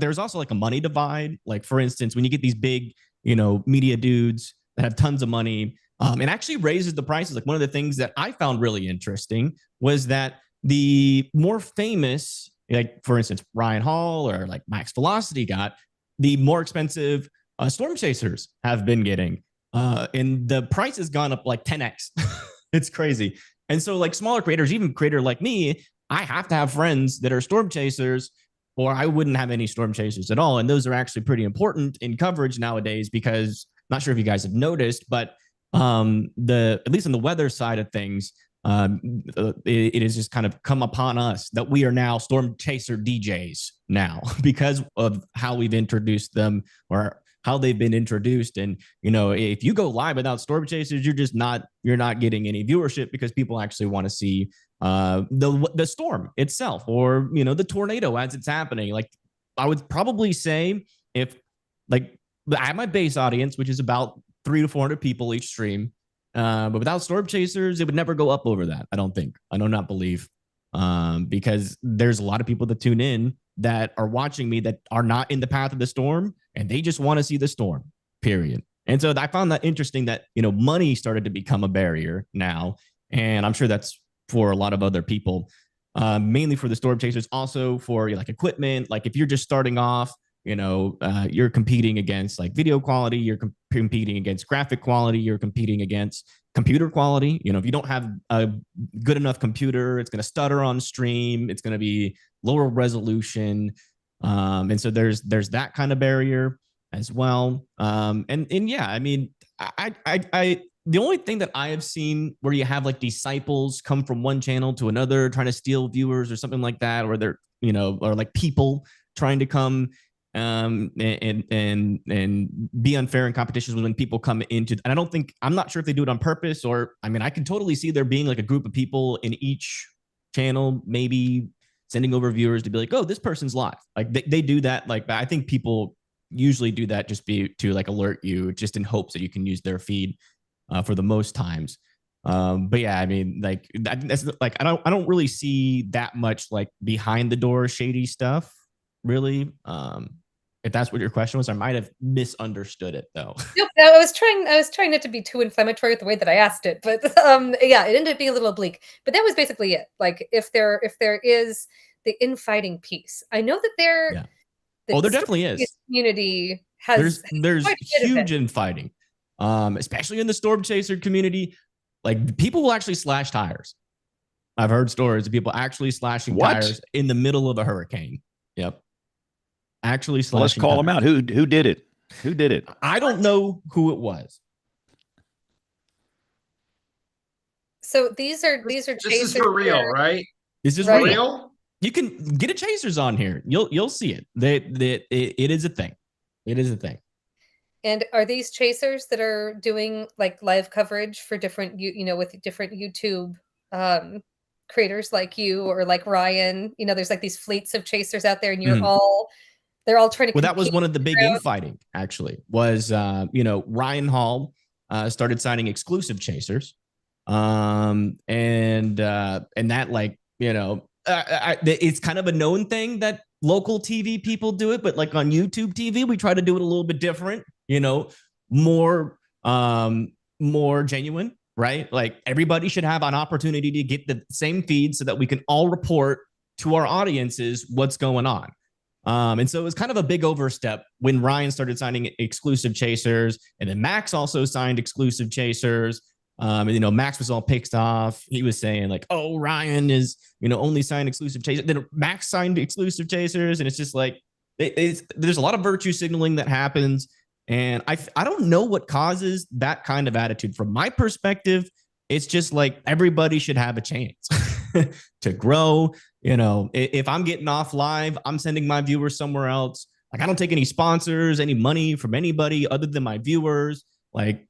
there's also like a money divide. Like for instance, when you get these big media dudes that have tons of money, and actually raises the prices. Like one of the things that I found really interesting was that the more famous, like for instance, Ryan Hall or like Max Velocity got, the more expensive storm chasers have been getting. And the price has gone up like 10x. It's crazy. And so like smaller creators, even creator like me, I have to have friends that are storm chasers, or I wouldn't have any storm chasers at all. And those are actually pretty important in coverage nowadays, because not sure if you guys have noticed, but at least on the weather side of things, it has just kind of come upon us that we are now storm chaser DJs now because of how we've introduced them or how they've been introduced. And if you go live without storm chasers, you're not getting any viewership, because people actually want to see the storm itself, or the tornado as it's happening. Like I would probably say, if like I have my base audience, which is about 300 to 400 people each stream, but without storm chasers, it would never go up over that. I do not believe, because there's a lot of people that tune in that are watching me that are not in the path of the storm, and they just want to see the storm, period. And so I found that interesting that money started to become a barrier now, and I'm sure that's for a lot of other people, mainly for the storm chasers, also for like equipment. Like if you're just starting off, you're competing against like video quality, you're competing against graphic quality, you're competing against computer quality. If you don't have a good enough computer, it's going to stutter on stream, it's going to be lower resolution, and so there's that kind of barrier as well. And yeah, I mean, I the only thing that I have seen where you have like disciples come from one channel to another trying to steal viewers or something like that, or they're or like people trying to come and be unfair in competitions when people come into, and I'm not sure if they do it on purpose, or I mean, I can totally see there being like a group of people in each channel, maybe sending over viewers to be like, oh, this person's live. Like they do that. Like, I think people usually do that just to like alert you, just in hopes that you can use their feed for the most times. But yeah, I mean, like that's like, I don't really see that much like behind the door shady stuff, really. If that's what your question was, I might have misunderstood it though. Nope, I was trying not to be too inflammatory with the way that I asked it, but yeah, it ended up being a little bleak. But that was basically it. Like if there is the infighting piece, I know that there definitely is. Community has there's huge infighting, especially in the storm chaser community. Like people will actually slash tires. I've heard stories of people actually slashing tires in the middle of a hurricane. Yep. Actually slashing. Well, let's call them out. Who did it? Who did it? I don't know who it was. So these are chasers. This is for real, right? This is real. You can get a chasers on here. You'll see it. It is a thing. It is a thing. And are these chasers that are doing like live coverage for different, with different YouTube creators like you or like Ryan? There's like these fleets of chasers out there, and they're all trying to. Well, that was one of the big infighting. Actually, was Ryan Hall started signing exclusive chasers, and that like it's kind of a known thing that local TV people do it, but like on YouTube TV, we try to do it a little bit different. More genuine, right? Like everybody should have an opportunity to get the same feed so that we can all report to our audiences what's going on. And so it was kind of a big overstep when Ryan started signing exclusive chasers, and then Max also signed exclusive chasers. And, Max was all pissed off. He was saying like, "Oh, Ryan is, only signed exclusive chasers." Then Max signed exclusive chasers, and it's just like there's a lot of virtue signaling that happens, and I don't know what causes that kind of attitude. From my perspective, it's just like everybody should have a chance to grow. If I'm getting off live, I'm sending my viewers somewhere else. Like, I don't take any sponsors, any money from anybody other than my viewers. Like,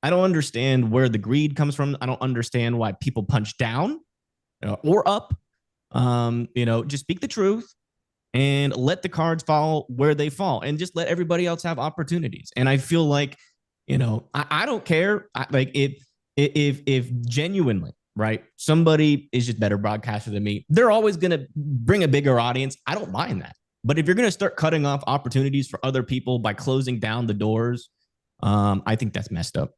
I don't understand where the greed comes from. I don't understand why people punch down or up. Just speak the truth and let the cards fall where they fall, and just let everybody else have opportunities. And I feel like, I don't care. If genuinely, right, somebody is just better broadcaster than me, they're always going to bring a bigger audience. I don't mind that. But if you're going to start cutting off opportunities for other people by closing down the doors, I think that's messed up.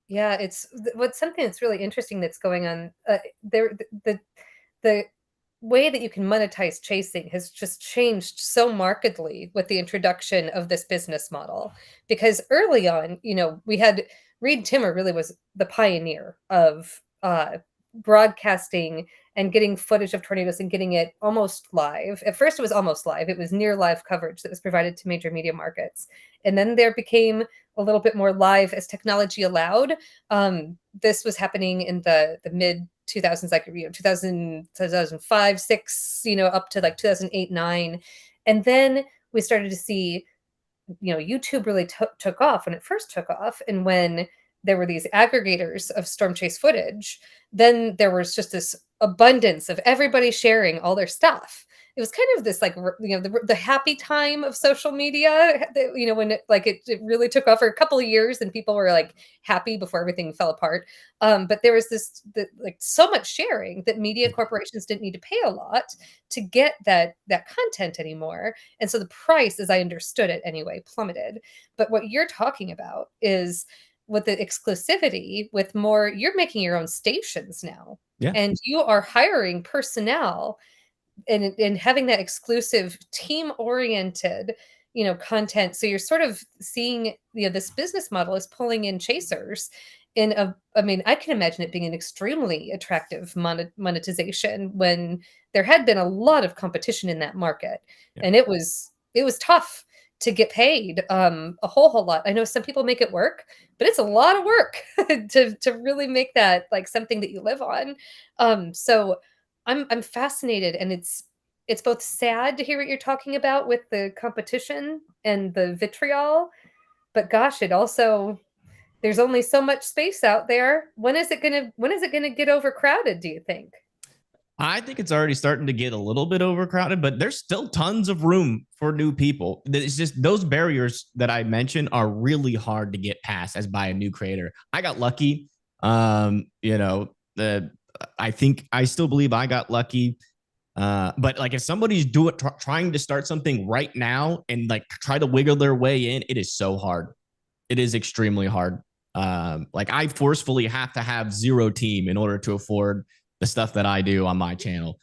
Yeah, it's what's something that's really interesting that's going on there. The way that you can monetize chasing has just changed so markedly with the introduction of this business model. Because early on, we had Reed Timmer really was the pioneer of broadcasting and getting footage of tornadoes and getting it almost live. At first, it was almost live. It was near live coverage that was provided to major media markets. And then there became a little bit more live as technology allowed. This was happening in the mid 2000s, like 2005, 6, up to like 2008, 9. And then we started to see, YouTube really took off when it first took off. And when there were these aggregators of storm chase footage, then there was just this abundance of everybody sharing all their stuff. It was kind of this like, the happy time of social media, when it really took off for a couple of years and people were like happy before everything fell apart. But there was so much sharing that media corporations didn't need to pay a lot to get that content anymore. And so the price, as I understood it anyway, plummeted. But what you're talking about is with the exclusivity, with more, you're making your own stations now. Yeah. And you are hiring personnel and having that exclusive team oriented, content. So you're sort of seeing, this business model is pulling in chasers I can imagine it being an extremely attractive monetization when there had been a lot of competition in that market. Yeah. And it was tough to get paid a whole lot. I know some people make it work, but it's a lot of work to really make that like something that you live on. So I'm fascinated, and it's both sad to hear what you're talking about with the competition and the vitriol, but gosh, it also, there's only so much space out there. When is it gonna get overcrowded, do you think? I think it's already starting to get a little bit overcrowded, but there's still tons of room for new people. It's just those barriers that I mentioned are really hard to get past as by a new creator. I got lucky. I still believe I got lucky. But like if somebody's trying to start something right now and like try to wiggle their way in, it is so hard. It is extremely hard. Like I forcefully have to have zero team in order to afford the stuff that I do on my channel.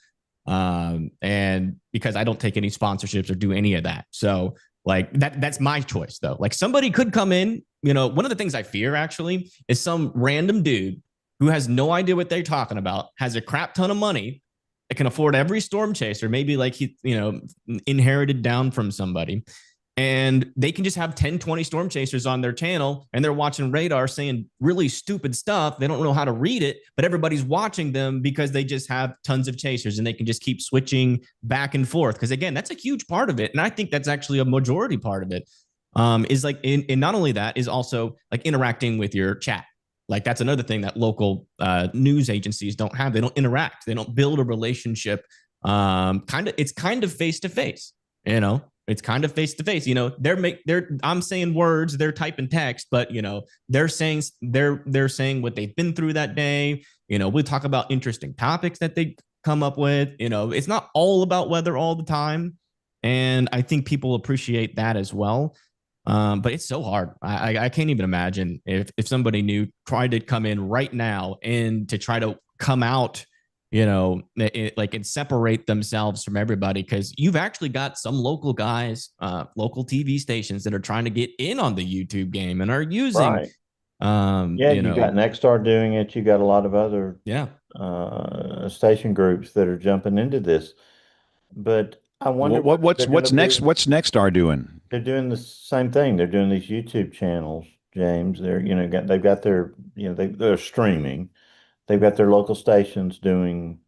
And because I don't take any sponsorships or do any of that. So like that's my choice though. Like somebody could come in, one of the things I fear actually is some random dude who has no idea what they're talking about, has a crap ton of money, that can afford every storm chaser, maybe like he, inherited down from somebody. And they can just have 10, 20 storm chasers on their channel and they're watching radar saying really stupid stuff. They don't know how to read it, but everybody's watching them because they just have tons of chasers and they can just keep switching back and forth. Because again, that's a huge part of it. And I think that's actually a majority part of it. Is like, and not only that, is also like interacting with your chat. Like that's another thing that local news agencies don't have. They don't interact. They don't build a relationship. It's kind of face to face, It's kind of face to face. I'm saying words, they're typing text, but they're saying what they've been through that day. We talk about interesting topics that they come up with. It's not all about weather all the time, and I think people appreciate that as well. But it's so hard. I can't even imagine if somebody new tried to come in right now and to try to come out, and separate themselves from everybody, because you've actually got some local guys, local TV stations that are trying to get in on the YouTube game and are using Yeah, You you got know, Nexstar doing it. You got a lot of other yeah. station groups that are jumping into this. But I wonder what they're going to What's next? do. What's next? Are doing? They're doing the same thing. They're doing these YouTube channels, James. They've got their, they're streaming. They've got their local stations doing,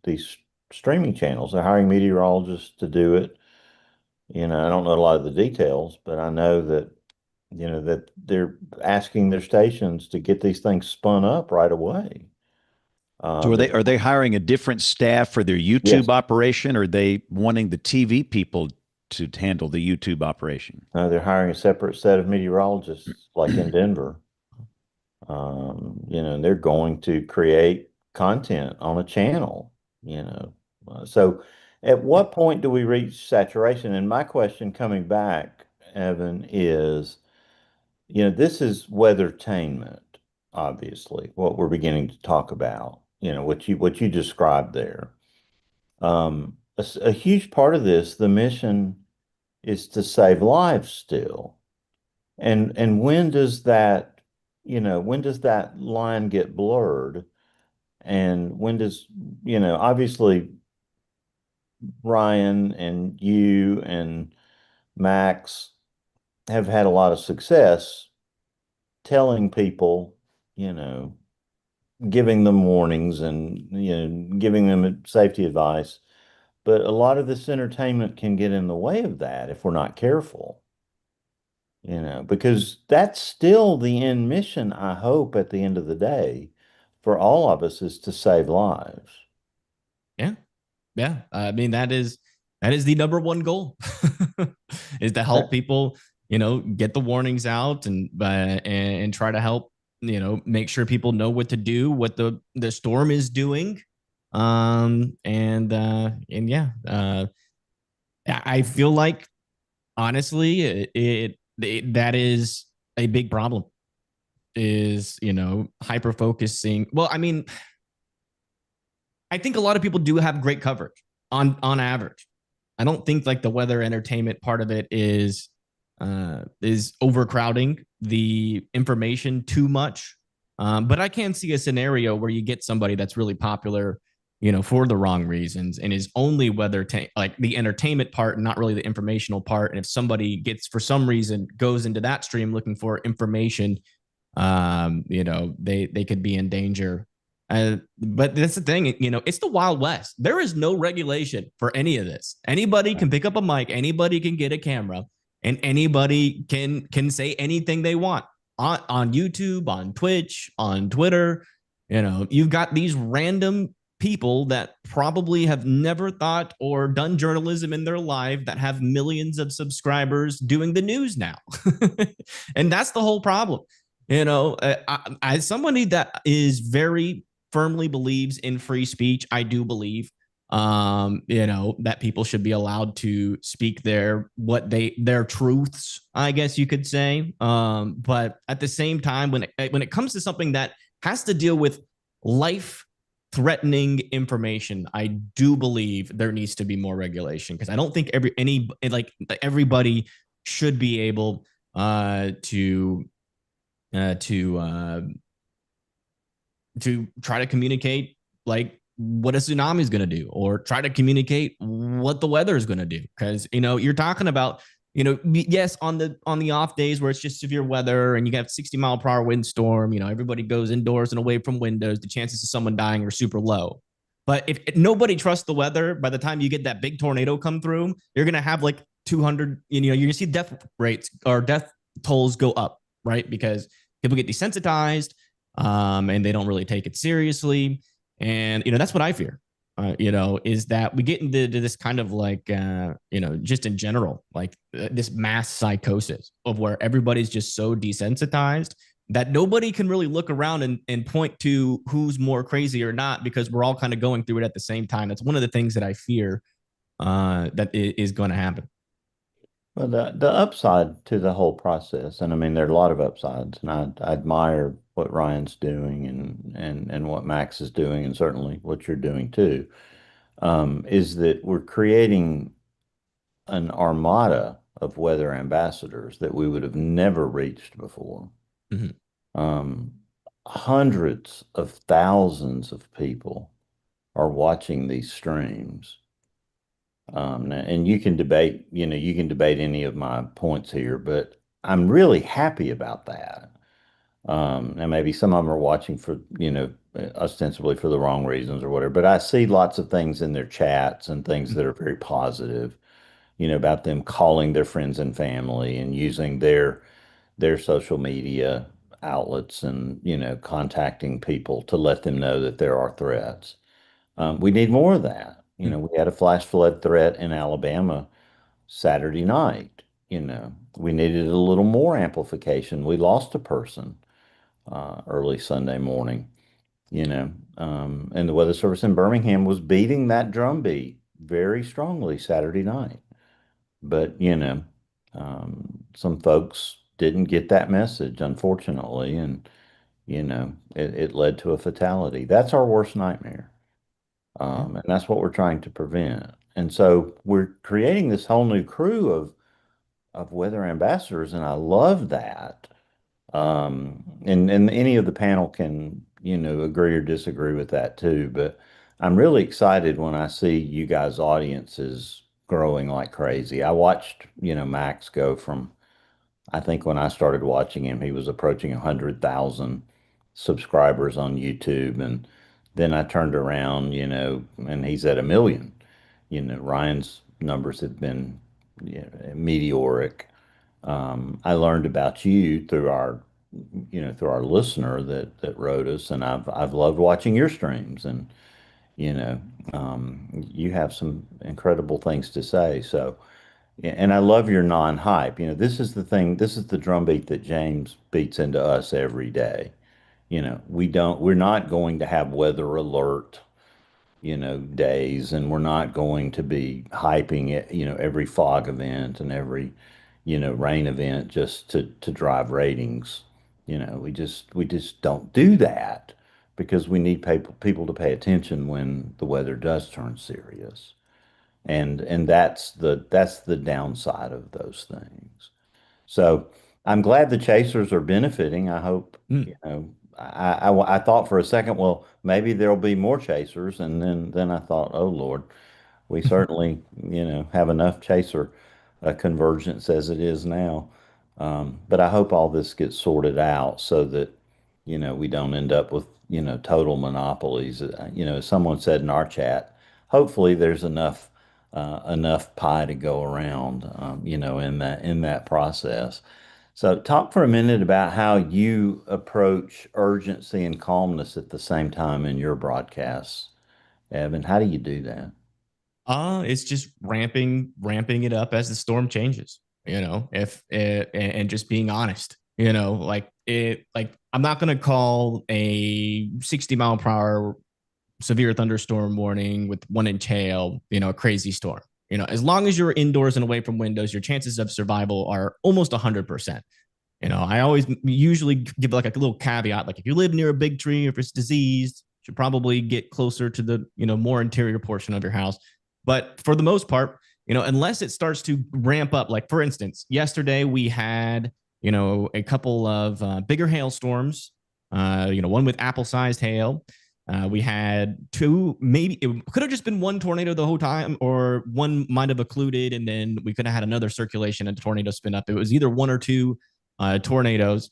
these streaming channels. They're hiring meteorologists to do it. I don't know a lot of the details, but I know that, that they're asking their stations to get these things spun up right away. So They're are they hiring a different staff for their YouTube Yes. operation, or are they wanting the TV people to handle the YouTube operation? They're hiring a separate set of meteorologists, like in Denver. And they're going to create content on a channel, you know. So at what point do we reach saturation? And my question coming back, Evan, is, this is weathertainment, obviously, what we're beginning to talk about, what you described there. A huge part of this, the mission is to save lives still. And when does that line get blurred? And when does, obviously Ryan and you and Max have had a lot of success telling people, you know, giving them warnings and, giving them safety advice. But a lot of this entertainment can get in the way of that if we're not careful. Because that's still the end mission, I hope, at the end of the day, for all of us is to save lives. Yeah. Yeah. I mean, that is the number one goal is to help people, get the warnings out and try to help, make sure people know what to do, what the storm is doing. And yeah, I feel like honestly, that is a big problem is, hyper focusing. Well, I mean, I think a lot of people do have great coverage on average. I don't think like the weather entertainment part of it is overcrowding the information too much. But I can see a scenario where you get somebody that's really popular, for the wrong reasons and is only like the entertainment part, not really the informational part. And if somebody gets for some reason goes into that stream looking for information, they could be in danger. But that's the thing, it's the Wild West. There is no regulation for any of this. Anybody can pick up a mic, anybody can get a camera, and anybody can say anything they want on YouTube, on Twitch, on Twitter. You've got these random people that probably have never thought or done journalism in their life that have millions of subscribers doing the news now. And that's the whole problem. As somebody that is very firmly believes in free speech, I do believe that people should be allowed to speak their truths, I guess you could say. But at the same time, when it comes to something that has to deal with life threatening information, I do believe there needs to be more regulation, because I don't think everybody should be able to try to communicate like what a tsunami is going to do, or try to communicate what the weather is going to do. Because, you're talking about, yes, on the off days where it's just severe weather and you have 60-mile-per-hour windstorm, everybody goes indoors and away from windows, the chances of someone dying are super low. But if nobody trusts the weather, by the time you get that big tornado come through, you're going to have like 200, you're going to see death rates or death tolls go up, right? Because people get desensitized, and they don't really take it seriously. And, that's what I fear, is that we get into this kind of like, just in general, like this mass psychosis of where everybody's just so desensitized that nobody can really look around and point to who's more crazy or not, because we're all kind of going through it at the same time. That's one of the things that I fear that is going to happen. Well, the upside to the whole process, and I mean, there are a lot of upsides, and I admire what Ryan's doing and what Max is doing, and certainly what you're doing too, is that we're creating an armada of weather ambassadors that we would have never reached before. Mm-hmm. Um, Hundreds of thousands of people are watching these streams. And you can debate any of my points here, but I'm really happy about that. And maybe some of them are watching for, ostensibly for the wrong reasons or whatever, but I see lots of things in their chats and things that are very positive, about them calling their friends and family and using their social media outlets and, contacting people to let them know that there are threats. We need more of that. We had a flash flood threat in Alabama Saturday night. We needed a little more amplification. We lost a person early Sunday morning, and the Weather Service in Birmingham was beating that drumbeat very strongly Saturday night. But, some folks didn't get that message, unfortunately, and, it led to a fatality. That's our worst nightmare. And that's what we're trying to prevent. And so we're creating this whole new crew of weather ambassadors, and I love that. And any of the panel can, agree or disagree with that too. But I'm really excited when I see you guys' audiences growing like crazy. I watched, Max go from, I think when I started watching him, he was approaching 100,000 subscribers on YouTube. And then I turned around, and he's at 1 million. Ryan's numbers have been, meteoric. I learned about you through our listener that wrote us, and I've loved watching your streams, and you know, you have some incredible things to say. So, and I love your non-hype. This is the thing. This is the drumbeat that James beats into us every day. We're not going to have weather alert, days, and we're not going to be hyping it, every fog event and every, rain event just to drive ratings. We just don't do that because we need people to pay attention when the weather does turn serious. And that's the downside of those things. So I'm glad the chasers are benefiting. I hope, I thought for a second, well, maybe there'll be more chasers. And then I thought, oh Lord, we certainly, have enough chaser convergence as it is now. But I hope all this gets sorted out so that, we don't end up with, total monopolies. As someone said in our chat, hopefully there's enough pie to go around, in that process. So talk for a minute about how you approach urgency and calmness at the same time in your broadcasts. Evan, how do you do that? It's just ramping it up as the storm changes, if and just being honest, like I'm not going to call a 60-mile-per-hour severe thunderstorm warning with 1 inch hail, a crazy storm. As long as you're indoors and away from windows, your chances of survival are almost 100%. I always usually give like a little caveat, like if you live near a big tree, if it's diseased, you should probably get closer to the, more interior portion of your house. But for the most part, unless it starts to ramp up, like for instance, yesterday we had, a couple of bigger hailstorms, one with apple-sized hail. We had two, maybe it could have just been one tornado the whole time, or one might have occluded, and then we could have had another circulation and a tornado spin up. It was either one or two tornadoes.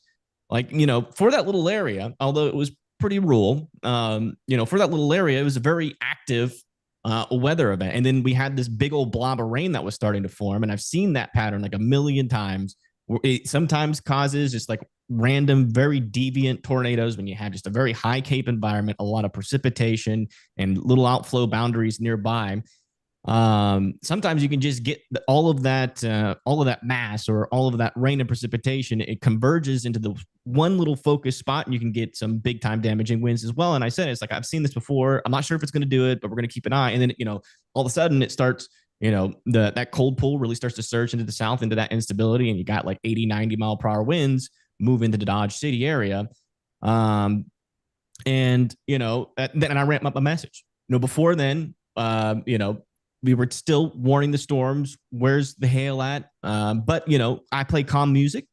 Like, for that little area, although it was pretty rural, for that little area, it was a very active weather event. And then we had this big old blob of rain that was starting to form. And I've seen that pattern like 1 million times. It sometimes causes just like random, very deviant tornadoes when you have just a very high cape environment, a lot of precipitation and little outflow boundaries nearby. Sometimes you can just get all of that mass or all of that rain and precipitation. It converges into the one little focus spot, and you can get some big time damaging winds as well. And I said, it's like, I've seen this before. I'm not sure if it's going to do it, but we're going to keep an eye. And then, all of a sudden it starts, that cold pull really starts to surge into the south, into that instability. And you got like 80-90 mile per hour winds move into the Dodge City area. And then I ramp up a message, before then, we were still warning the storms. Where's the hail at? But I play calm music.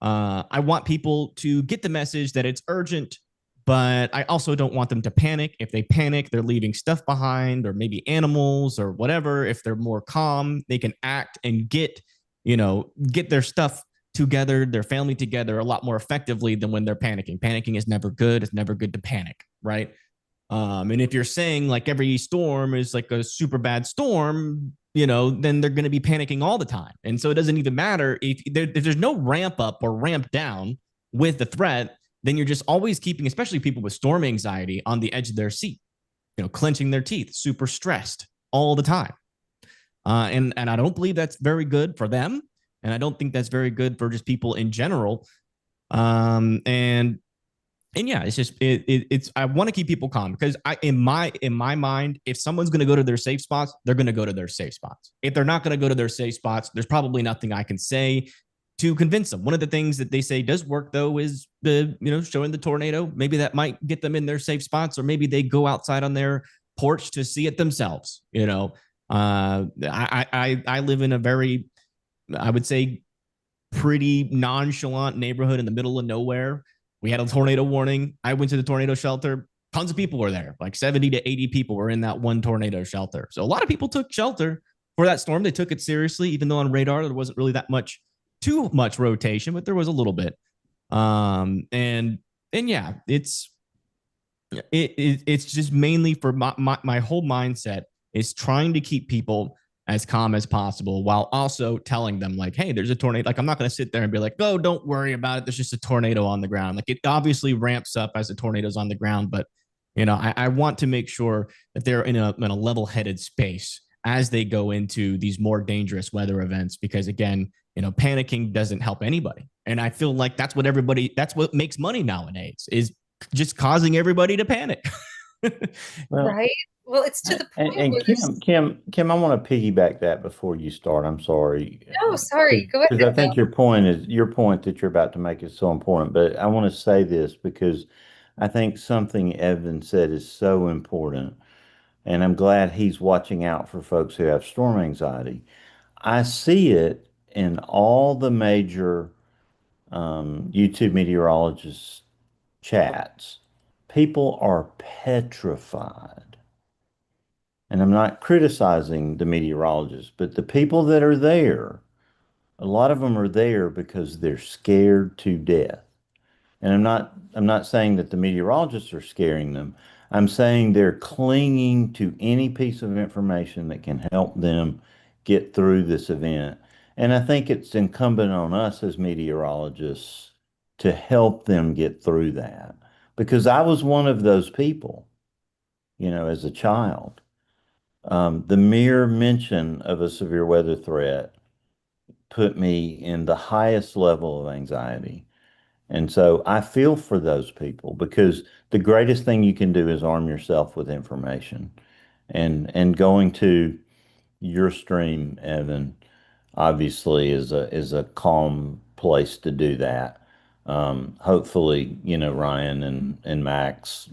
I want people to get the message that it's urgent, but I also don't want them to panic. If they panic, they're leaving stuff behind, or maybe animals or whatever. If they're more calm, they can act and get their stuff together, their family together a lot more effectively than when they're panicking. Panicking is never good. It's never good to panic, right? And if you're saying like every storm is like a super bad storm, then they're going to be panicking all the time. And so it doesn't even matter if there's no ramp up or ramp down with the threat, then you're just always keeping, especially people with storm anxiety, on the edge of their seat, clenching their teeth, super stressed all the time. And I don't believe that's very good for them. And I don't think that's very good for just people in general. And yeah, it's just it's I want to keep people calm, because in my mind, if someone's going to go to their safe spots, they're going to go to their safe spots. If they're not going to go to their safe spots, there's probably nothing I can say to convince them. One of the things that they say does work, though, is showing the tornado. Maybe that might get them in their safe spots, or maybe they go outside on their porch to see it themselves. I live in a very, I would say, pretty nonchalant neighborhood in the middle of nowhere. We had a tornado warning. I went to the tornado shelter. Tons of people were there. Like 70 to 80 people were in that one tornado shelter. So a lot of people took shelter for that storm. They took it seriously, even though on radar there wasn't really too much rotation, but there was a little bit. And yeah, it's just mainly for my whole mindset is trying to keep people as calm as possible, while also telling them like, hey, there's a tornado. Like, I'm not going to sit there and be like, oh, don't worry about it, there's just a tornado on the ground. Like, it obviously ramps up as the tornado's on the ground, but I want to make sure that they're in a level-headed space as they go into these more dangerous weather events, because again, panicking doesn't help anybody. And I feel like that's what makes money nowadays, is just causing everybody to panic. Well, Right. Well, it's to the point and where there's Kim, I want to piggyback that before you start. I'm sorry. no, sorry. Go Because I ahead, think Bill. your point that you're about to make is so important. But I want to say this because I think something Evan said is so important. And I'm glad he's watching out for folks who have storm anxiety. I see it in all the major YouTube meteorologists' chats. People are petrified. And I'm not criticizing the meteorologists, but the people that are there, a lot of them are there because they're scared to death. And I'm not saying that the meteorologists are scaring them. I'm saying they're clinging to any piece of information that can help them get through this event. And I think it's incumbent on us as meteorologists to help them get through that. Because I was one of those people, as a child. The mere mention of a severe weather threat put me in the highest level of anxiety. And so I feel for those people, because the greatest thing you can do is arm yourself with information. And going to your stream, Evan, obviously is a calm place to do that. Hopefully, Ryan and Max,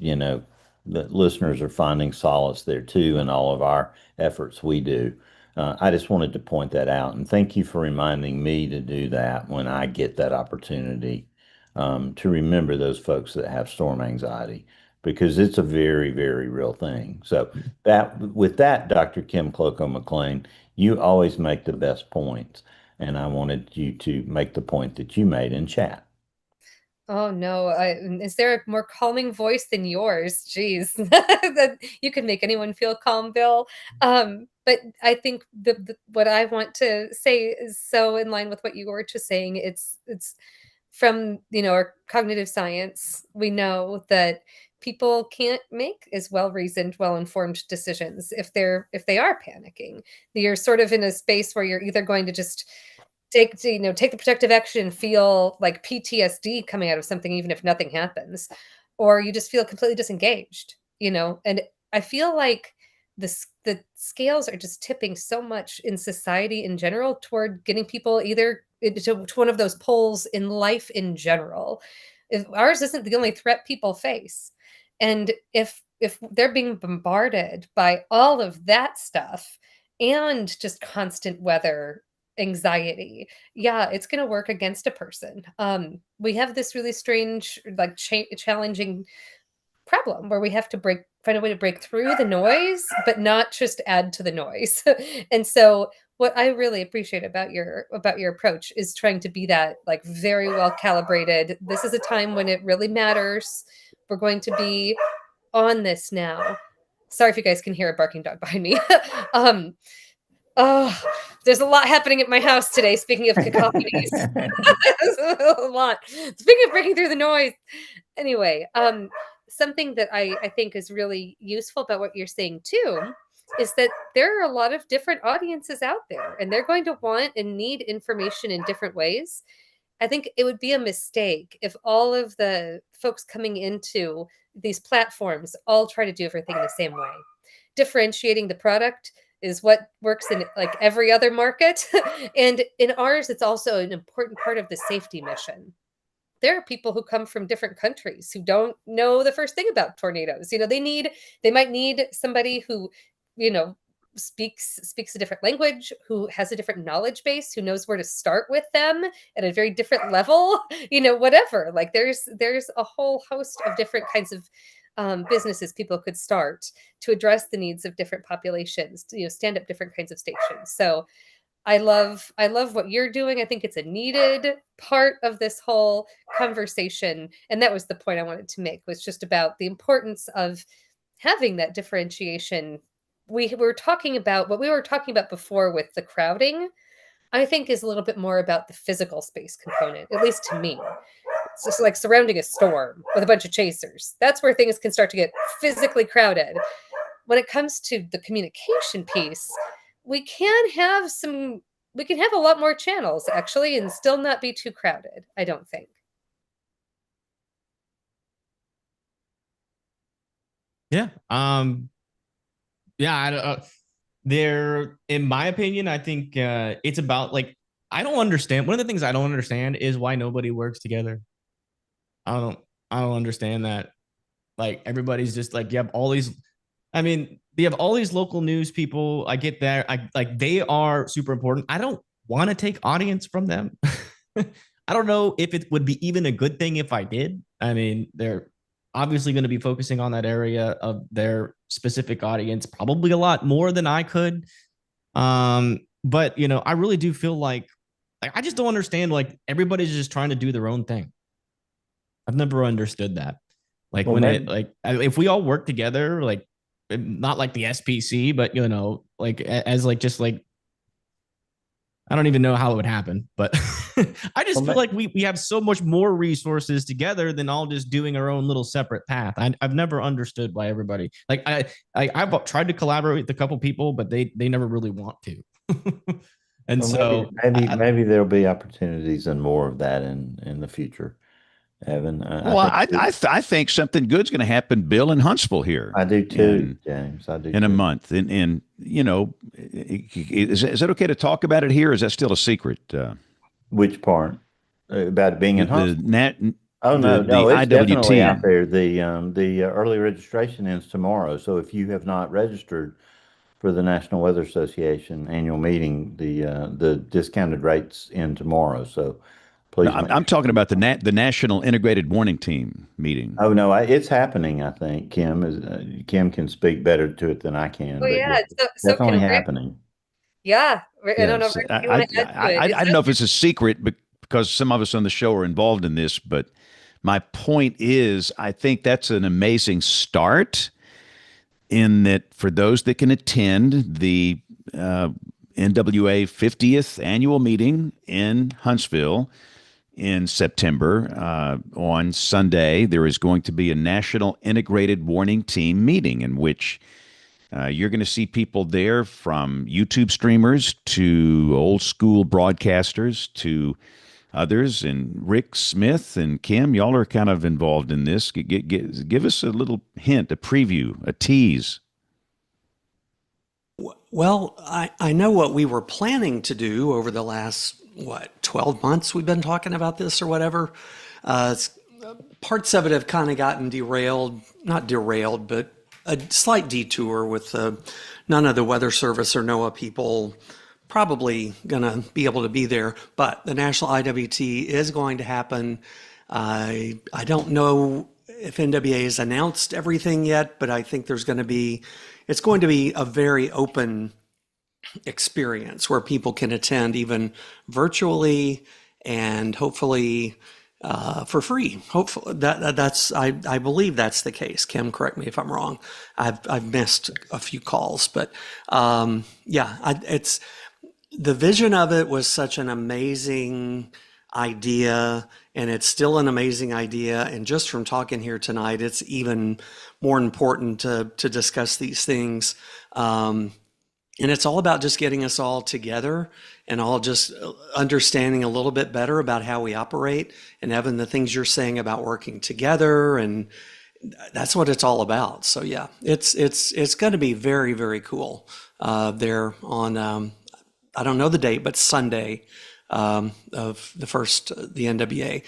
the listeners are finding solace there too in all of our efforts we do. I just wanted to point that out, and thank you for reminding me to do that when I get that opportunity, to remember those folks that have storm anxiety, because it's a very, very real thing. So with that, Dr. Kim Cloko McLean, you always make the best points, and I wanted you to make the point that you made in chat. Oh no, is there a more calming voice than yours? Jeez, that you can make anyone feel calm, Bill. But I think what I want to say is so in line with what you were just saying. It's from our cognitive science. We know that people can't make as well-reasoned, well-informed decisions if they are panicking. You're sort of in a space where you're either going to just take the protective action and feel like PTSD coming out of something even if nothing happens, or you just feel completely disengaged, and I feel like the scales are just tipping so much in society in general toward getting people either to one of those poles in life in general. If ours isn't the only threat people face, and if they're being bombarded by all of that stuff and just constant weather anxiety, yeah, it's going to work against a person. We have this really strange, like challenging problem where we have to find a way to break through the noise, but not just add to the noise. And so what I really appreciate about your approach is trying to be that like very well calibrated. This is a time when it really matters. We're going to be on this now. Sorry if you guys can hear a barking dog behind me. um, oh, there's a lot happening at my house today. Speaking of cacophonies, a lot. Speaking of breaking through the noise. Anyway, something that I think is really useful about what you're saying too is that there are a lot of different audiences out there, and they're going to want and need information in different ways. I think it would be a mistake if all of the folks coming into these platforms all try to do everything the same way. Differentiating the product is what works in like every other market. And in ours, it's also an important part of the safety mission. There are people who come from different countries who don't know the first thing about tornadoes. They might need somebody who, you know, speaks a different language, who has a different knowledge base, who knows where to start with them at a very different level, whatever. Like there's a whole host of different kinds of businesses people could start to address the needs of different populations, to, stand up different kinds of stations. So I love what you're doing. I think it's a needed part of this whole conversation. And that was the point I wanted to make, was just about the importance of having that differentiation. We were talking about what we were talking about before with the crowding, I think is a little bit more about the physical space component, at least to me. It's just like surrounding a storm with a bunch of chasers. That's where things can start to get physically crowded. When it comes to the communication piece, we can have a lot more channels actually and still not be too crowded, I don't think. Yeah. Yeah. There, in my opinion, I think it's about like, I don't understand. One of the things I don't understand is why nobody works together. I don't understand that. Like everybody's just like, you have all these, I mean, you have all these local news people. I get that. I like, they are super important. I don't want to take audience from them. I don't know if it would be even a good thing if I did. I mean, they're obviously going to be focusing on that area of their specific audience, probably a lot more than I could. But I really do feel like I just don't understand. Like everybody's just trying to do their own thing. I've never understood that. Like if we all work together, like not like the SPC, but like as like just like I don't even know how it would happen, but I just feel like we have so much more resources together than all just doing our own little separate path. I've never understood why everybody like I've tried to collaborate with a couple people, but they never really want to. And so maybe there'll be opportunities and more of that in the future. Evan, I think something good's going to happen, Bill, in Huntsville here. I do too, James. I do in a month, and is it okay to talk about it here? Or is that still a secret? Which part about being in Huntsville? Oh no, it's IWT definitely out there. The early registration ends tomorrow. So if you have not registered for the National Weather Association annual meeting, the discounted rates end tomorrow. So. No, I'm talking about the National Integrated Warning Team meeting. Oh no, it's happening. I think Kim can speak better to it than I can. Oh yeah, it's definitely happening. Yeah, I don't know. I don't know if it's a secret, but because some of us on the show are involved in this. But my point is, I think that's an amazing start. In that, for those that can attend the NWA 50th annual meeting in Huntsville. In September, on Sunday, there is going to be a National Integrated Warning Team meeting in which you're going to see people there from YouTube streamers to old school broadcasters to others. And Rick Smith and Kim, y'all are kind of involved in this. Give us a little hint, a preview, a tease. Well, I know what we were planning to do over the last 12 months we've been talking about this or whatever. Parts of it have kind of gotten not derailed, but a slight detour with none of the Weather Service or NOAA people probably going to be able to be there, but the National IWT is going to happen. I don't know if NWA has announced everything yet, but I think it's going to be a very open experience where people can attend even virtually and hopefully for free. Hopefully I believe that's the case. Kim, correct me if I'm wrong. I've missed a few calls, but it's the vision of it was such an amazing idea, and it's still an amazing idea. And just from talking here tonight, it's even more important to discuss these things. And it's all about just getting us all together and all just understanding a little bit better about how we operate. And Evan, the things you're saying about working together, and that's what it's all about. So yeah, it's going to be very, very cool. There on I don't know the date, but Sunday of the NWA.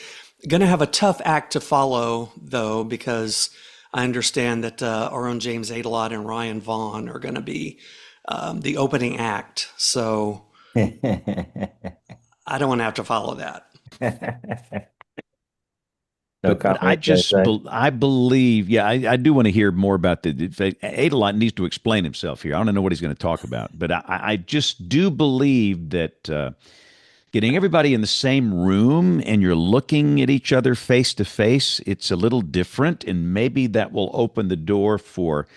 Going to have a tough act to follow though, because I understand that our own James Adelot and Ryan Vaughn are going to be the opening act. So I don't want to have to follow that. But I believe, I do want to hear more about Adelot needs to explain himself here. I don't know what he's going to talk about, but I just do believe that getting everybody in the same room and you're looking at each other face to face, it's a little different, and maybe that will open the door for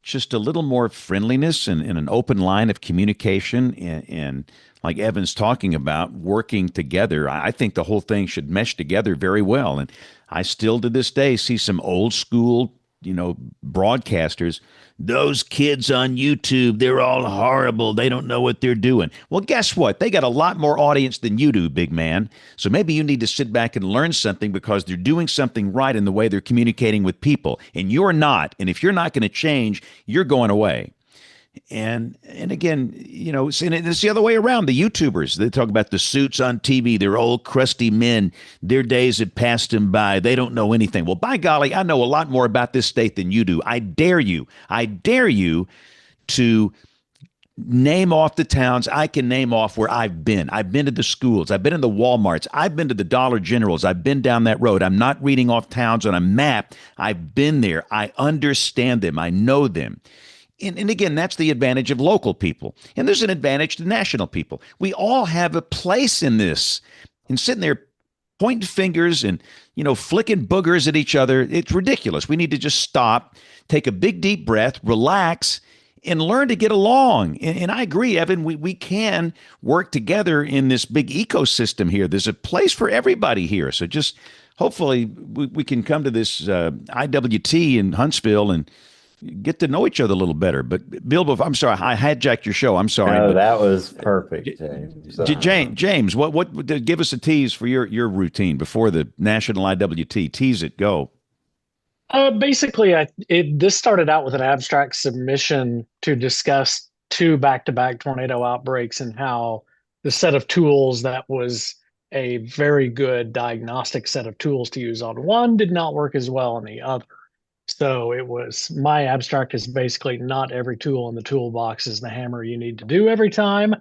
just a little more friendliness and an open line of communication and like Evan's talking about, working together. I think the whole thing should mesh together very well. And I still to this day see some old school, broadcasters. Those kids on YouTube, they're all horrible. They don't know what they're doing. Well, guess what? They got a lot more audience than you do, big man. So maybe you need to sit back and learn something because they're doing something right in the way they're communicating with people. And you're not. And if you're not going to change, you're going away. And again, and it's the other way around. The YouTubers, they talk about the suits on TV. They're old, crusty men. Their days have passed them by. They don't know anything. Well, by golly, I know a lot more about this state than you do. I dare you to name off the towns. I can name off where I've been. I've been to the schools. I've been in the Walmarts. I've been to the Dollar Generals. I've been down that road. I'm not reading off towns on a map. I've been there. I understand them. I know them. And again, that's the advantage of local people. And there's an advantage to national people. We all have a place in this. And sitting there pointing fingers and, flicking boogers at each other, it's ridiculous. We need to just stop, take a big, deep breath, relax, and learn to get along. And I agree, Evan, we can work together in this big ecosystem here. There's a place for everybody here. So just hopefully we can come to this IWT in Huntsville and get to know each other a little better. But Bill, I'm sorry, I hijacked your show. I'm sorry. No, that was perfect, James. James, what give us a tease for your routine before the National IWT? Tease it. Go. Basically, this started out with an abstract submission to discuss 2 back-to-back tornado outbreaks and how the set of tools that was a very good diagnostic set of tools to use on one did not work as well on the other. So my abstract is basically not every tool in the toolbox is the hammer you need to do every time.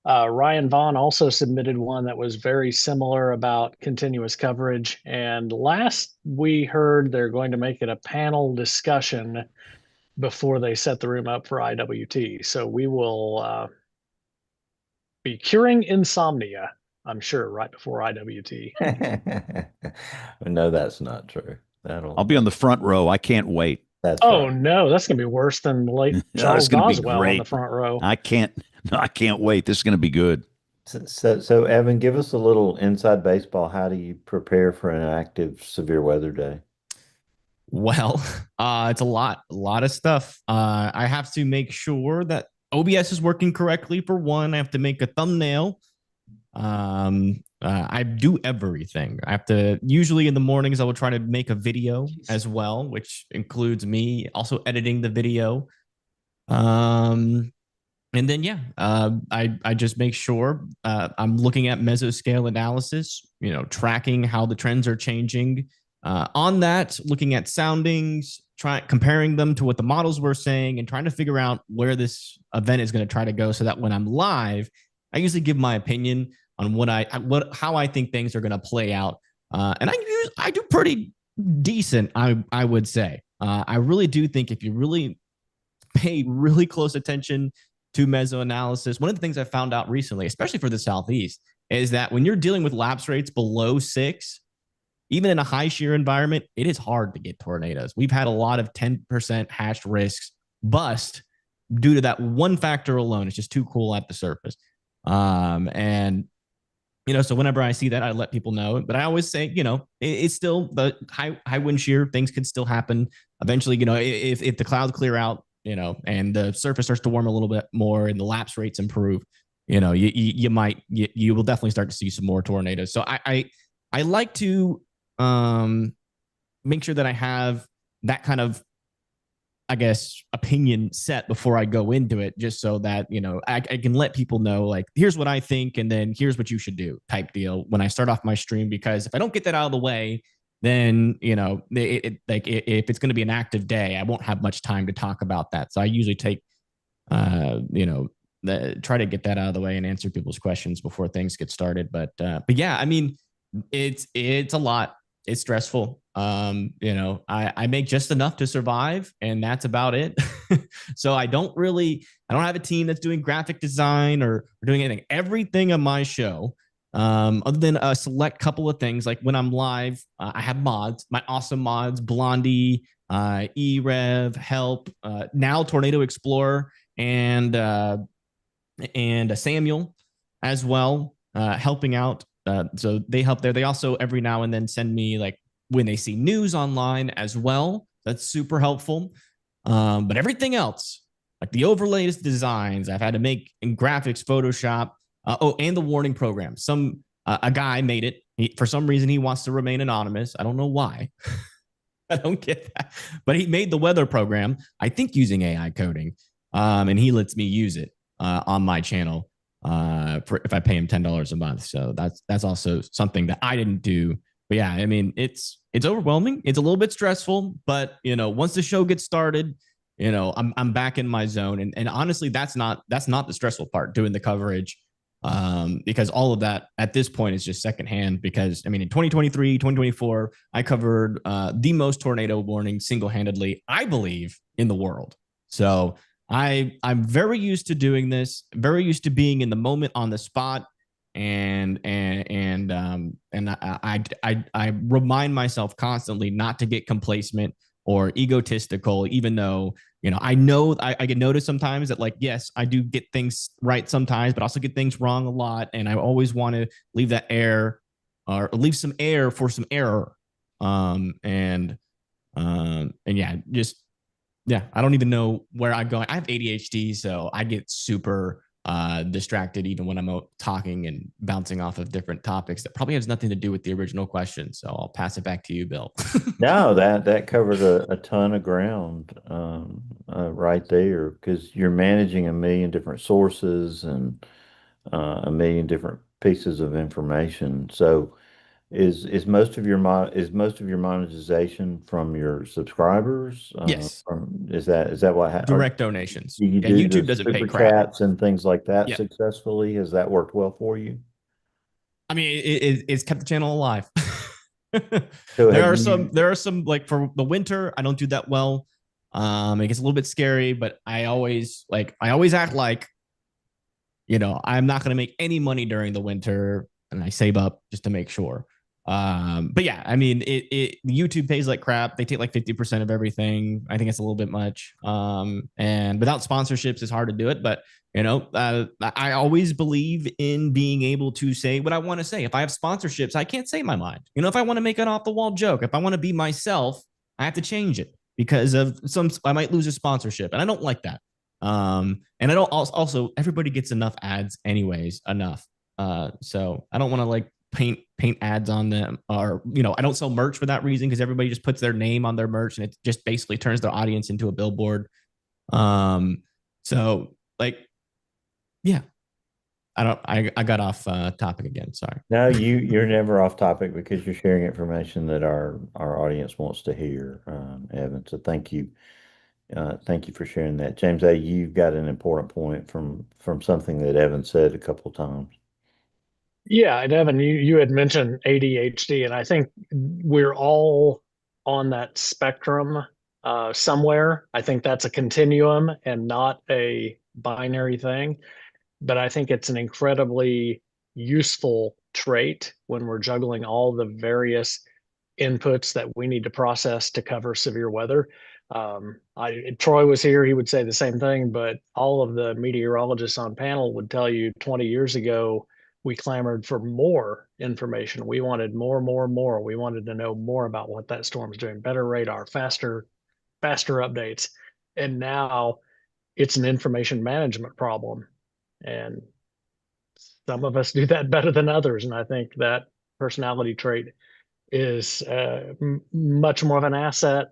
Ryan Vaughn also submitted one that was very similar about continuous coverage. And last we heard, they're going to make it a panel discussion before they set the room up for IWT. So we will be curing insomnia, I'm sure, right before IWT. No, that's not true. I'll be on the front row. I can't wait. No, that's going to be worse than late Charles Boswell on the front row. I can't wait. This is going to be good. So Evan, give us a little inside baseball. How do you prepare for an active severe weather day? Well, it's a lot of stuff. I have to make sure that OBS is working correctly. For one, I have to make a thumbnail. I do everything. I have to, usually in the mornings, I will try to make a video as well, which includes me also editing the video. And then, I just make sure I'm looking at mesoscale analysis, tracking how the trends are changing. On that, looking at soundings, comparing them to what the models were saying and trying to figure out where this event is going to try to go, so that when I'm live, I usually give my opinion on how I think things are going to play out. And I do pretty decent, I would say. I really do think if you really pay really close attention to mesoanalysis, one of the things I found out recently, especially for the Southeast, is that when you're dealing with lapse rates below 6, even in a high shear environment, it is hard to get tornadoes. We've had a lot of 10% hashed risks bust due to that one factor alone. It's just too cool at the surface. And so whenever I see that, I let people know. But I always say, it's still the high wind shear. Things could still happen eventually. If the clouds clear out, and the surface starts to warm a little bit more, and the lapse rates improve, you will definitely start to see some more tornadoes. So I like to make sure that I have that kind of, I guess, opinion set before I go into it, just so that, I can let people know, like, here's what I think, and then here's what you should do type deal when I start off my stream. Because if I don't get that out of the way, then, if it's going to be an active day, I won't have much time to talk about that. So I usually take, try to get that out of the way and answer people's questions before things get started. But yeah, I mean, it's a lot. It's stressful. I make just enough to survive, and that's about it. So I don't have a team that's doing graphic design or doing anything. Everything on my show, other than a select couple of things, like when I'm live, I have mods, my awesome mods, Blondie, E-Rev, Help, now Tornado Explorer, and Samuel as well, helping out. So they help there. They also every now and then send me, like, when they see news online as well. That's super helpful. But everything else, like the overlays, designs, I've had to make in graphics, Photoshop. And the warning program. A guy made it. For some reason, he wants to remain anonymous. I don't know why. I don't get that. But he made the weather program, I think using AI coding, and he lets me use it on my channel if I pay him $10 a month. So that's also something that I didn't do. But yeah, I mean, it's overwhelming. It's a little bit stressful, but once the show gets started, I'm back in my zone. And honestly, that's not the stressful part, doing the coverage. Because all of that at this point is just secondhand. Because I mean, in 2023, 2024, I covered the most tornado warnings single-handedly, I believe, in the world. So I'm very used to doing this, very used to being in the moment, on the spot, and I remind myself constantly not to get complacent or egotistical, even though I know I get noticed sometimes that, like, yes, I do get things right sometimes, but also get things wrong a lot, and I always want to leave that air, or leave some air for some error. And yeah, I don't even know where I'm going. I have ADHD, so I get super distracted even when I'm talking and bouncing off of different topics that probably has nothing to do with the original question. So I'll pass it back to you, Bill. No, that covered a ton of ground right there, because you're managing a million different sources and a million different pieces of information. So is most of your monetization from your subscribers? Yes. Is that what happened? Direct donations. Do you Yeah, do YouTube the doesn't pay super crap. chats and things like that Yep. successfully? Has that worked well for you? I mean, it's kept the channel alive. So there are some, like, for the winter, I don't do that well. It gets a little bit scary, but I always act like, I'm not going to make any money during the winter, and I save up just to make sure. But yeah, I mean, YouTube pays like crap. They take like 50% of everything. I think it's a little bit much. And without sponsorships, it's hard to do it. But I always believe in being able to say what I want to say. If I have sponsorships, I can't say my mind. If I want to make an off the wall joke, if I want to be myself, I have to change it because of I might lose a sponsorship, and I don't like that. And I don't also everybody gets enough ads anyways, enough. So I don't want to like paint ads on them, or I don't sell merch for that reason, because everybody just puts their name on their merch, and it just basically turns their audience into a billboard. So like, yeah, I got off topic again. Sorry. No, you're never off topic because you're sharing information that our audience wants to hear, Evan. So thank you. Thank you for sharing that. James A., you got an important point from something that Evan said a couple of times. Yeah, and Evan, you had mentioned ADHD, and I think we're all on that spectrum somewhere. I think that's a continuum and not a binary thing. But I think it's an incredibly useful trait when we're juggling all the various inputs that we need to process to cover severe weather. Troy was here, he would say the same thing, but all of the meteorologists on panel would tell you 20 years ago, we clamored for more information. We wanted more, more, more. We wanted to know more about what that storm's doing, better radar, faster updates. And now it's an information management problem. And some of us do that better than others. And I think that personality trait is much more of an asset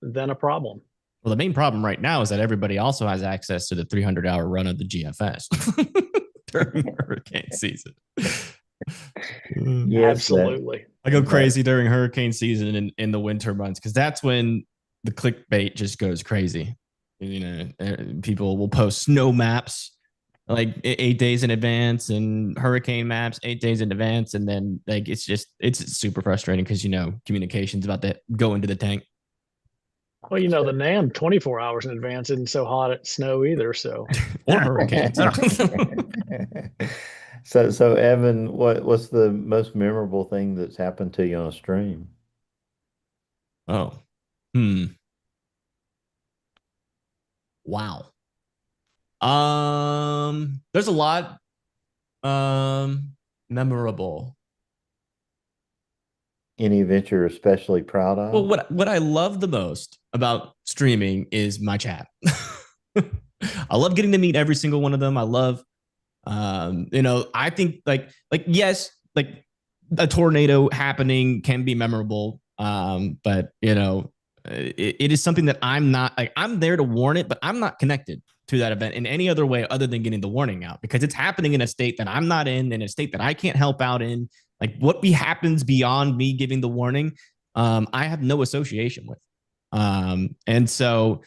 than a problem. Well, the main problem right now is that everybody also has access to the 300-hour run of the GFS during hurricane season. Yes, absolutely. I go crazy during hurricane season in the winter months because that's when the clickbait just goes crazy. You know, people will post snow maps like 8 days in advance and hurricane maps 8 days in advance, and then like it's super frustrating because communication's about to go into the tank. Well, the NAM 24 hours in advance isn't so hot at snow either. So or hurricanes. So Evan, what's the most memorable thing that's happened to you on a stream? Oh, wow. There's a lot memorable. Any event you're especially proud of? Well, what I love the most about streaming is my chat. I love getting to meet every single one of them. I love, I think yes, like a tornado happening can be memorable. But it is something that I'm there to warn it, but I'm not connected to that event in any other way other than getting the warning out because it's happening in a state that I'm not in a state that I can't help out in. Like what happens beyond me giving the warning, I have no association with. And so,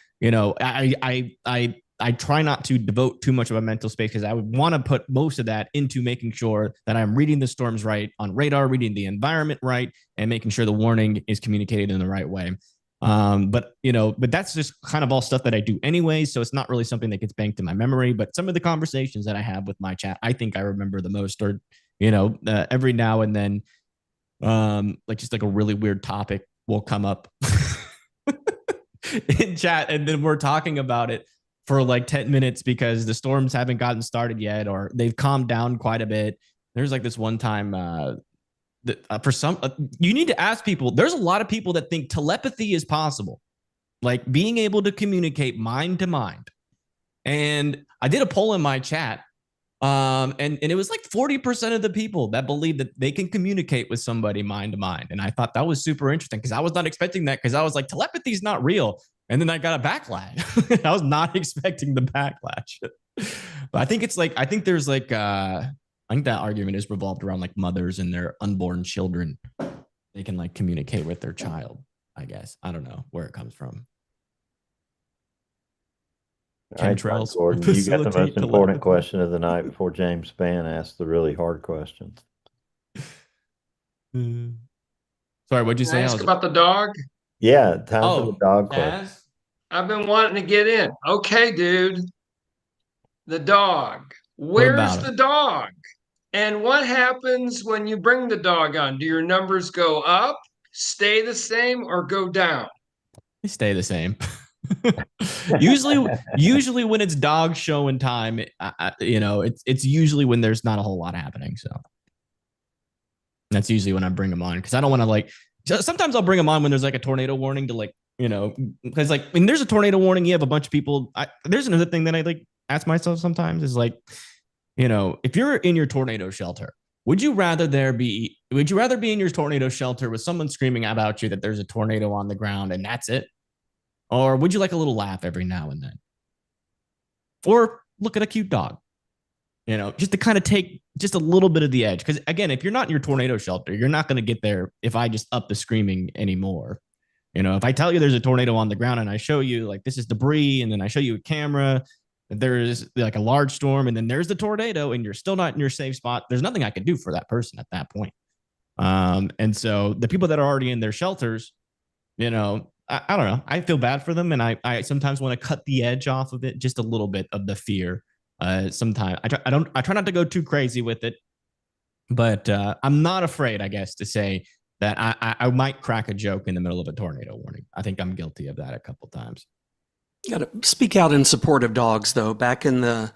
I try not to devote too much of a mental space because I would want to put most of that into making sure that I'm reading the storms right on radar, reading the environment right, and making sure the warning is communicated in the right way. But that's just kind of all stuff that I do anyway. So it's not really something that gets banked in my memory, but some of the conversations that I have with my chat, I think I remember the most, or, every now and then, just like a really weird topic will come up in chat. And then we're talking about it for like 10 minutes because the storms haven't gotten started yet, or they've calmed down quite a bit. There's like this one time, for some, you need to ask people. There's a lot of people that think telepathy is possible, like being able to communicate mind to mind. And I did a poll in my chat, and it was like 40% of the people that believe that they can communicate with somebody mind to mind. And I thought that was super interesting because I was not expecting that because I was like, telepathy is not real. And then I got a backlash. I was not expecting the backlash. But I think there's like, I think that argument is revolved around like mothers and their unborn children. They can like communicate with their child, I guess. I don't know where it comes from. Chemtrails. Right, Gordon, you got the most important question of the night before James Spann asked the really hard question. Sorry, what'd you say? Ask about the dog? Yeah, time for the dog question. I've been wanting to get in. Okay, dude. The dog. Where's the dog? And what happens when you bring the dog on? Do your numbers go up, stay the same, or go down? They stay the same. usually when it's dog showing time, it's usually when there's not a whole lot happening. So that's usually when I bring them on because I don't want to sometimes I'll bring them on when there's like a tornado warning to because like when there's a tornado warning, you have a bunch of people. There's another thing that I like ask myself sometimes is like, if you're in your tornado shelter, would you rather be in your tornado shelter with someone screaming about you that there's a tornado on the ground and that's it? Or would you like a little laugh every now and then? Or look at a cute dog? just to kind of take just a little bit of the edge. Because again, if you're not in your tornado shelter, you're not going to get there if I just up the screaming anymore. If I tell you there's a tornado on the ground and I show you like this is debris, and then I show you a camera, there's like a large storm, and then there's the tornado, and you're still not in your safe spot, there's nothing I can do for that person at that point. And so the people that are already in their shelters, I don't know. I feel bad for them, and I sometimes want to cut the edge off of it, just a little bit of the fear. Sometimes I try not to go too crazy with it, but I'm not afraid, I guess, to say that I might crack a joke in the middle of a tornado warning. I think I'm guilty of that a couple times. You got to speak out in support of dogs, though. Back in the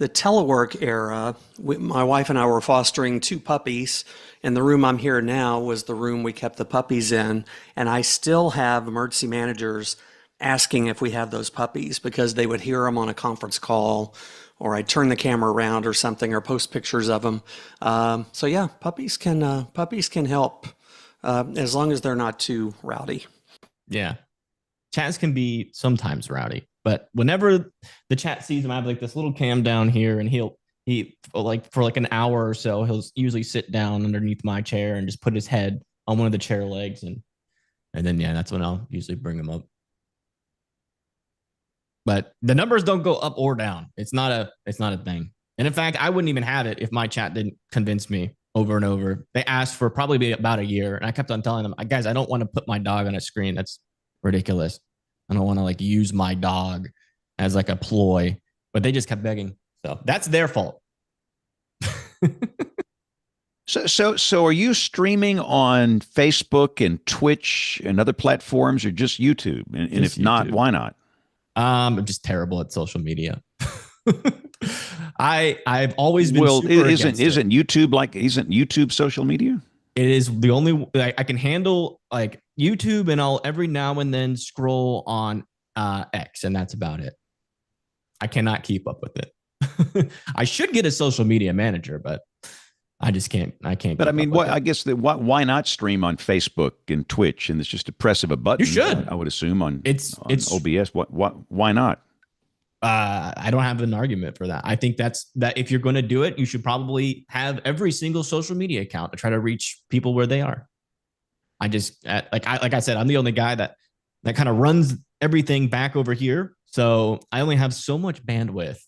telework era, my wife and I were fostering 2 puppies, and the room I'm here now was the room we kept the puppies in. And I still have emergency managers asking if we have those puppies because they would hear them on a conference call, or I'd turn the camera around or something, or post pictures of them. So yeah, puppies can help as long as they're not too rowdy. Yeah. Chats can be sometimes rowdy, but whenever the chat sees him, I have like this little cam down here, and he like for like an hour or so, he'll usually sit down underneath my chair and just put his head on one of the chair legs, and then that's when I'll usually bring him up. But the numbers don't go up or down. It's not a thing. And in fact, I wouldn't even have it if my chat didn't convince me over and over. They asked for probably about a year, and I kept on telling them, guys, I don't want to put my dog on a screen. That's ridiculous. I don't want to like use my dog as like a ploy, but they just kept begging. So that's their fault. So are you streaming on Facebook and Twitch and other platforms, or just YouTube? And Just if not, YouTube. why not? I'm just terrible at social media. I've always been Well, super against it. isn't YouTube social media? It is the only I can handle like YouTube, and I'll every now and then scroll on X, and that's about it. I cannot keep up with it. I should get a social media manager, but I just can't. I can't. But I keep mean, up with I it. guess why not stream on Facebook and Twitch, and it's just a press of a button? You should. I would assume on It's OBS. Why not? I don't have an argument for that. I think that if you're going to do it, you should probably have every single social media account to try to reach people where they are. I just like I said, I'm the only guy that kind of runs everything back over here, so I only have so much bandwidth,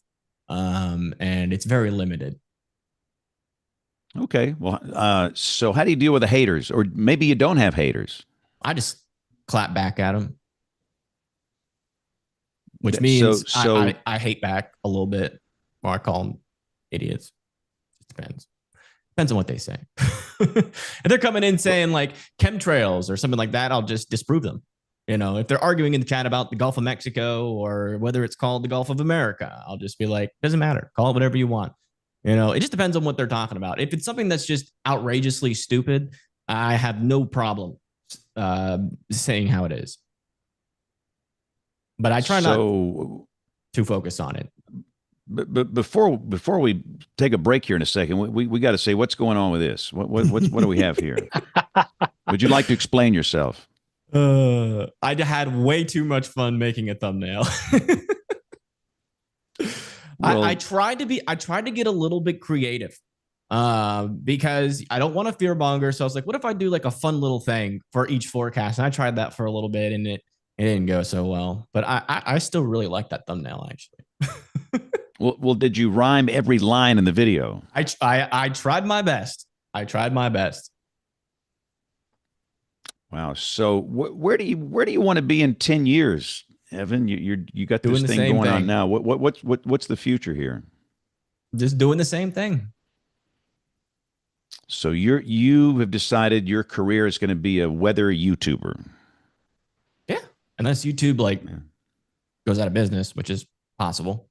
and it's very limited. Okay. Well, so how do you deal with the haters, or maybe you don't have haters? I just clap back at them, which means I hate back a little bit, or I call them idiots. It depends on what they say. If they're coming in saying like chemtrails or something like that, I'll just disprove them. If they're arguing in the chat about the Gulf of Mexico or whether it's called the Gulf of America, I'll just be like, doesn't matter. Call it whatever you want. It just depends on what they're talking about. If it's something that's just outrageously stupid, I have no problem saying how it is. But I try not to focus on it. But before we take a break here in a second, we got to say what's going on with this. What do we have here? Would you like to explain yourself? I had way too much fun making a thumbnail. Well, I tried to get a little bit creative because I don't want to fear monger. So I was like, what if I do like a fun little thing for each forecast? And I tried that for a little bit, and it didn't go so well. But I still really like that thumbnail, actually. Well, did you rhyme every line in the video? I tried my best. Wow. So where do you want to be in 10 years, Evan? You got this thing going on now. What's the future here? Just doing the same thing. So you have decided your career is going to be a weather YouTuber. Yeah, unless YouTube goes out of business, which is possible.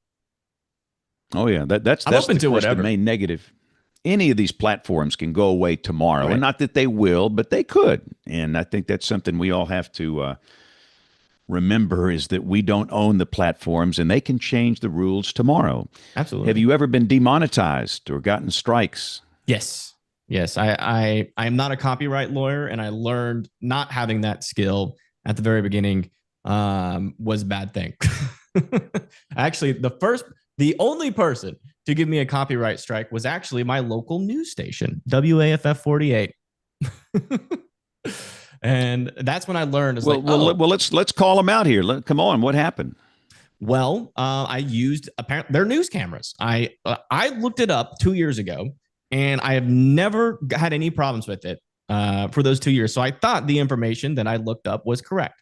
Oh yeah, that's open to the whatever. main negative. Any of these platforms can go away tomorrow, Right. and not that they will, but they could. And I think that's something we all have to remember, is that we don't own the platforms, and they can change the rules tomorrow. Absolutely. Have you ever been demonetized or gotten strikes? Yes. I am not a copyright lawyer, and I learned not having that skill at the very beginning was a bad thing. Actually, the only person to give me a copyright strike was actually my local news station, WAFF 48. And that's when I learned it's let's call them out here. Come on, what happened? Well, I used apparently their news cameras. I looked it up 2 years ago, and I have never had any problems with it for those 2 years. So I thought the information that I looked up was correct.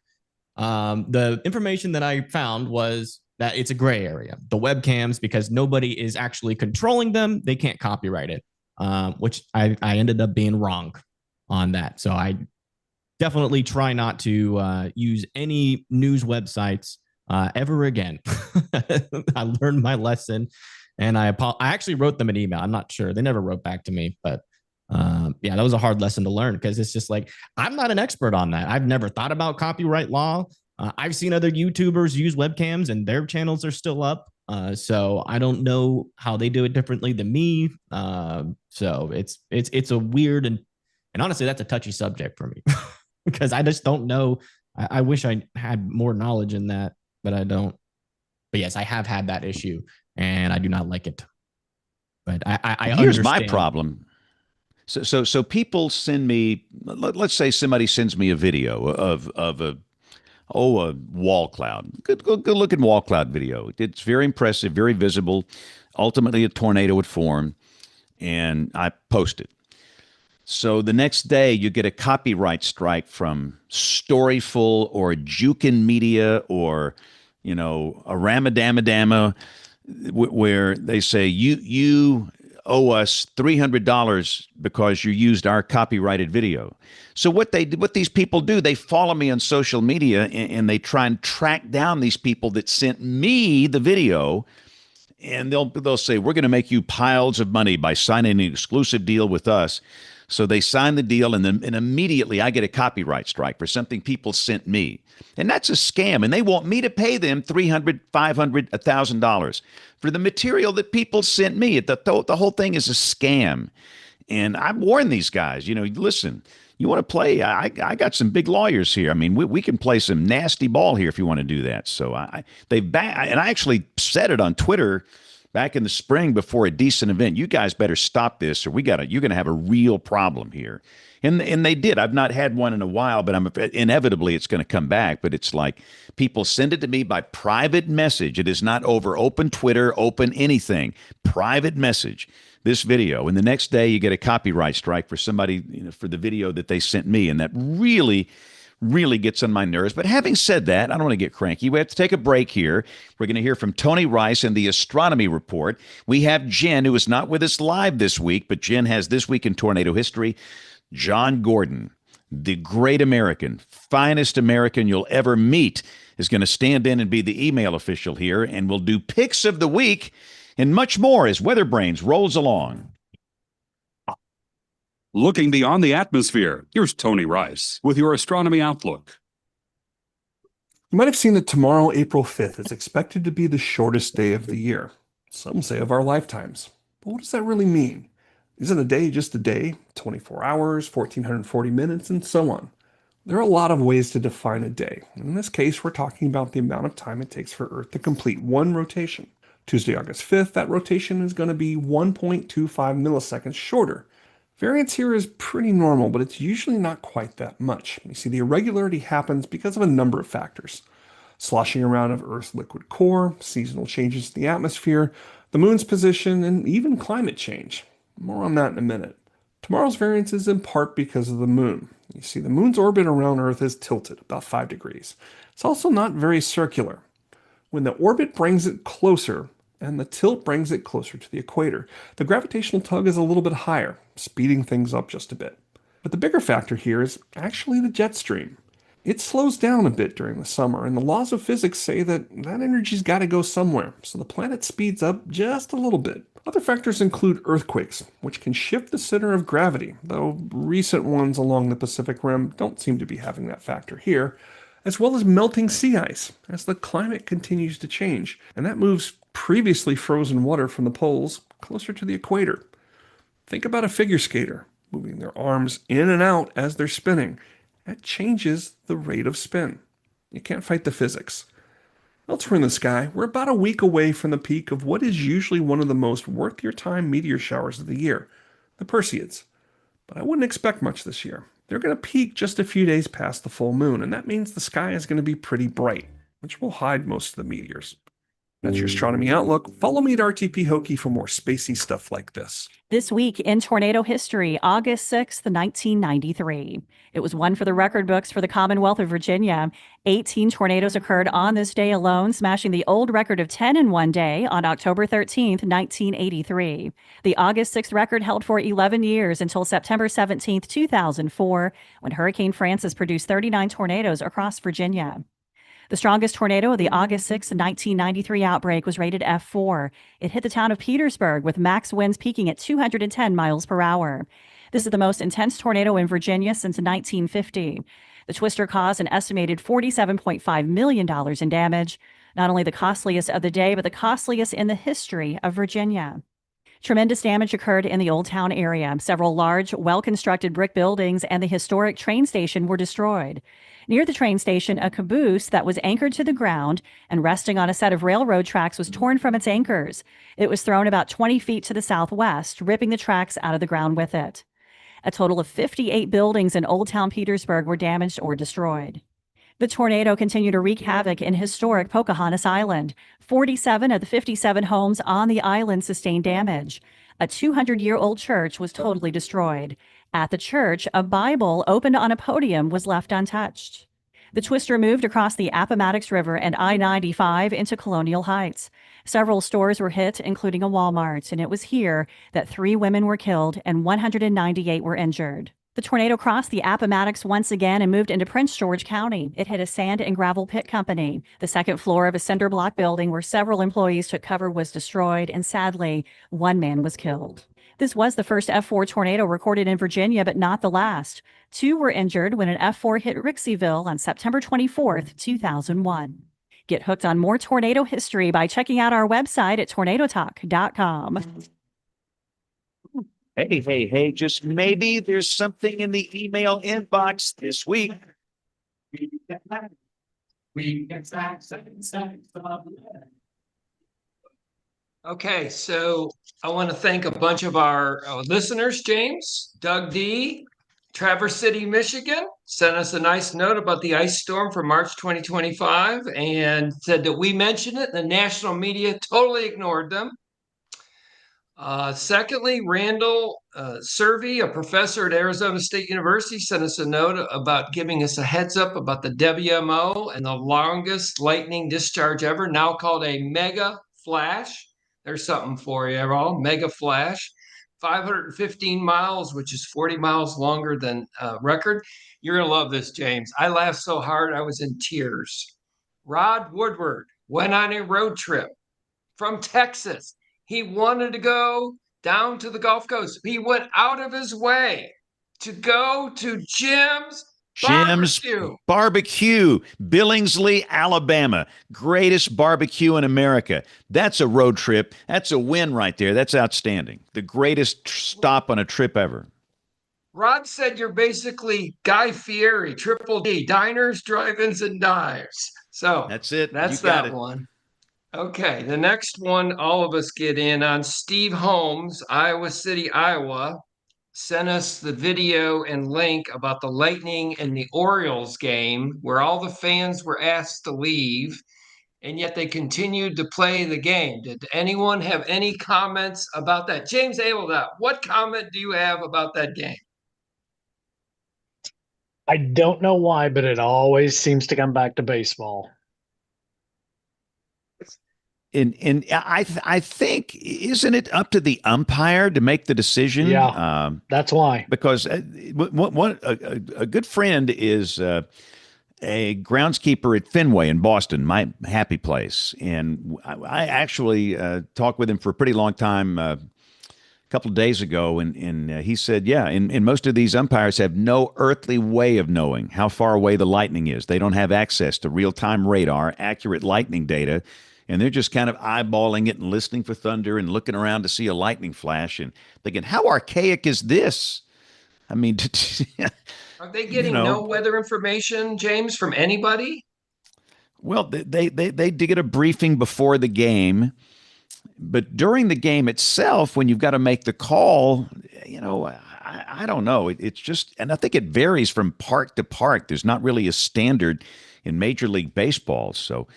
The information that I found was that it's a gray area. The webcams, because nobody is actually controlling them, they can't copyright it, which I ended up being wrong on that. So I definitely try not to use any news websites ever again. I learned my lesson, and I actually wrote them an email. I'm not sure. They never wrote back to me, but yeah, that was a hard lesson to learn because it's just like, I'm not an expert on that. I've never thought about copyright law. I've seen other YouTubers use webcams and their channels are still up. So I don't know how they do it differently than me. So it's a weird and honestly, that's a touchy subject for me because I just don't know. I wish I had more knowledge in that, but I don't. But yes, I have had that issue and I do not like it. But I Here's understand. my problem. So people send me, let's say somebody sends me a video of a wall cloud. Good looking wall cloud video. It's very impressive, very visible. Ultimately, a tornado would form, and I post it. So the next day, you get a copyright strike from Storyful or Jukin Media or, a Ramadamadama, where they say you owe us $300 because you used our copyrighted video. So what these people do, they follow me on social media and they try and track down these people that sent me the video, and they'll say, we're going to make you piles of money by signing an exclusive deal with us. So they sign the deal, and immediately I get a copyright strike for something people sent me. And that's a scam. And they want me to pay them $300, $500, $1,000 for the material that people sent me. The whole thing is a scam. And I've warned these guys, listen, you want to play? I got some big lawyers here. I mean, we can play some nasty ball here if you want to do that. So and I actually said it on Twitter back in the spring before a decent event. You guys better stop this, or you're going to have a real problem here. And they did. I've not had one in a while, but inevitably it's going to come back. But it's like people send it to me by private message. It is not over open Twitter, open anything. Private message. This video, and the next day you get a copyright strike for somebody, for the video that they sent me, and that really, really gets on my nerves. But having said that, I don't want to get cranky. We have to take a break here. We're going to hear from Tony Rice in the Astronomy Report. We have Jen, who is not with us live this week, but Jen has This Week in Tornado History. John Gordon, the great American, finest American you'll ever meet, is going to stand in and be the email official here, and we'll do picks of the week and much more as WeatherBrains rolls along. Looking beyond the atmosphere, here's Tony Rice with your Astronomy Outlook. You might have seen that tomorrow, April 5th, is expected to be the shortest day of the year. Some say of our lifetimes. But what does that really mean? Isn't a day just a day? 24 hours, 1,440 minutes, and so on. There are a lot of ways to define a day. In this case, we're talking about the amount of time it takes for Earth to complete one rotation. Tuesday, August 5th, that rotation is going to be 1.25 milliseconds shorter. Variance here is pretty normal, but it's usually not quite that much. You see, the irregularity happens because of a number of factors. Sloshing around of Earth's liquid core, seasonal changes in the atmosphere, the moon's position, and even climate change. More on that in a minute. Tomorrow's variance is in part because of the moon. You see, the moon's orbit around Earth is tilted about 5 degrees. It's also not very circular. When the orbit brings it closer and the tilt brings it closer to the equator, the gravitational tug is a little bit higher, speeding things up just a bit. But the bigger factor here is actually the jet stream. It slows down a bit during the summer, and the laws of physics say that energy's got to go somewhere, so the planet speeds up just a little bit. Other factors include earthquakes, which can shift the center of gravity, though recent ones along the Pacific Rim don't seem to be having that factor here, as well as melting sea ice, as the climate continues to change, and that moves previously frozen water from the poles closer to the equator. Think about a figure skater moving their arms in and out as they're spinning. That changes the rate of spin. You can't fight the physics. Elsewhere in the sky, we're about a week away from the peak of what is usually one of the most worth your time meteor showers of the year, the Perseids. But I wouldn't expect much this year. They're going to peak just a few days past the full moon, and that means the sky is going to be pretty bright, which will hide most of the meteors. That's your astronomy outlook. Follow me at RTP Hokie for more spacey stuff like this. This week in tornado history, August 6th, 1993. It was one for the record books for the Commonwealth of Virginia. 18 tornadoes occurred on this day alone, smashing the old record of 10 in one day on October 13th, 1983. The August 6th record held for 11 years until September 17th, 2004, when Hurricane Francis produced 39 tornadoes across Virginia. The strongest tornado of the August 6, 1993 outbreak was rated F4. It hit the town of Petersburg with max winds peaking at 210 miles per hour. This is the most intense tornado in Virginia since 1950. The twister caused an estimated $47.5 million in damage, not only the costliest of the day, but the costliest in the history of Virginia. Tremendous damage occurred in the Old Town area. Several large, well-constructed brick buildings and the historic train station were destroyed. Near the train station, a caboose that was anchored to the ground and resting on a set of railroad tracks was torn from its anchors. It was thrown about 20 feet to the southwest, ripping the tracks out of the ground with it. A total of 58 buildings in Old Town Petersburg were damaged or destroyed. The tornado continued to wreak havoc in historic Pocahontas Island. 47 of the 57 homes on the island sustained damage. A 200-year-old church was totally destroyed. At the church, a Bible opened on a podium was left untouched. The twister moved across the Appomattox River and I-95 into Colonial Heights. Several stores were hit, including a Walmart, and it was here that 3 women were killed and 198 were injured. The tornado crossed the Appomattox once again and moved into Prince George County. It hit a sand and gravel pit company. The second floor of a cinder block building where several employees took cover was destroyed, and sadly, 1 man was killed. This was the first F4 tornado recorded in Virginia, but not the last. 2 were injured when an F4 hit Rixieville on September 24th, 2001. Get hooked on more tornado history by checking out our website at tornadotalk.com. Hey, just maybe there's something in the email inbox this week. Okay, so I want to thank a bunch of our listeners. James, Doug D, Traverse City, Michigan, sent us a nice note about the ice storm for March 2025 and said that we mentioned it. The national media totally ignored them. Secondly, Randall Servey, a professor at Arizona State University, sent us a note about giving us a heads up about the WMO and the longest lightning discharge ever, now called a mega flash. There's something for you all, mega flash. 515 miles, which is 40 miles longer than record. You're going to love this, James. I laughed so hard I was in tears. Rod Woodward went on a road trip from Texas. He wanted to go down to the Gulf Coast. He went out of his way to go to Jim's Barbecue, Billingsley, Alabama. Greatest barbecue in America. That's a road trip. That's a win right there. That's outstanding. The greatest stop on a trip ever. Rod said you're basically Guy Fieri, Triple D, diners, drive-ins, and dives. So that's it. That's that one. Okay, the next one all of us get in on. Steve Holmes, Iowa City, Iowa, sent us the video and link about the Lightning and the Orioles game where all the fans were asked to leave, and yet they continued to play the game. Did anyone have any comments about that? James Abelda, what comment do you have about that game? I don't know why, but it always seems to come back to baseball. And I think, isn't it up to the umpire to make the decision? Yeah, that's why. Because a good friend is a groundskeeper at Fenway in Boston, my happy place, and I actually talked with him for a pretty long time a couple of days ago, and he said, yeah, and most of these umpires have no earthly way of knowing how far away the lightning is. They don't have access to real-time radar, accurate lightning data. And they're just kind of eyeballing it and listening for thunder and looking around to see a lightning flash and thinking, how archaic is this? I mean, are they getting no weather information, James, from anybody? Well, they did get a briefing before the game, but during the game itself, when you've got to make the call, I don't know. It's just, and I think it varies from park to park. There's not really a standard in Major League Baseball. So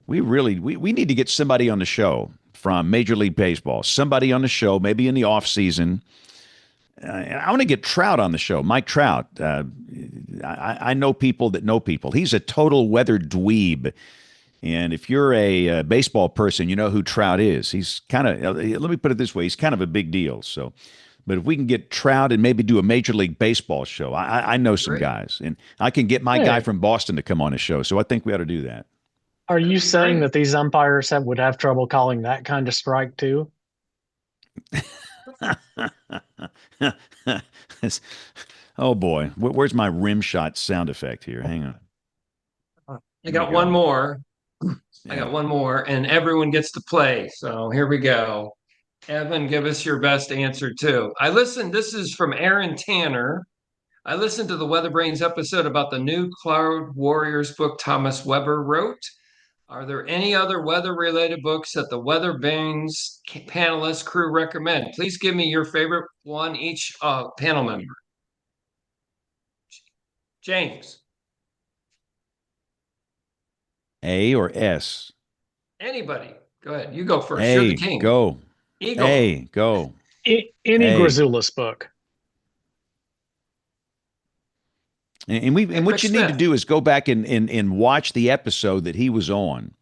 we need to get somebody on the show from Major League Baseball, somebody on the show, maybe in the off season. And I want to get Trout on the show, Mike Trout. I know people that know people. He's a total weather dweeb. And if you're a baseball person, you know who Trout is. He's kind of, let me put it this way, he's kind of a big deal. So, but if we can get Trout and maybe do a Major League Baseball show, I know some guys. And I can get my guy from Boston to come on the show. So I think we ought to do that. Are you saying that these umpires would have trouble calling that kind of strike too? Oh boy, where's my rim shot sound effect here? Hang on. I got one more. I got one more, and everyone gets to play. So here we go. Evan, give us your best answer too. This is from Aaron Tanner. I listened to the WeatherBrains episode about the new Cloud Warriors book Thomas Weber wrote. Are there any other weather-related books that the WeatherBrains panelist crew recommend? Please give me your favorite one each panel member. James. A or S? Anybody. Go ahead. You go first. A, You're the king. Go. Eagle. A, go. Any Grazoulis book. And what you need to do is go back and watch the episode that he was on,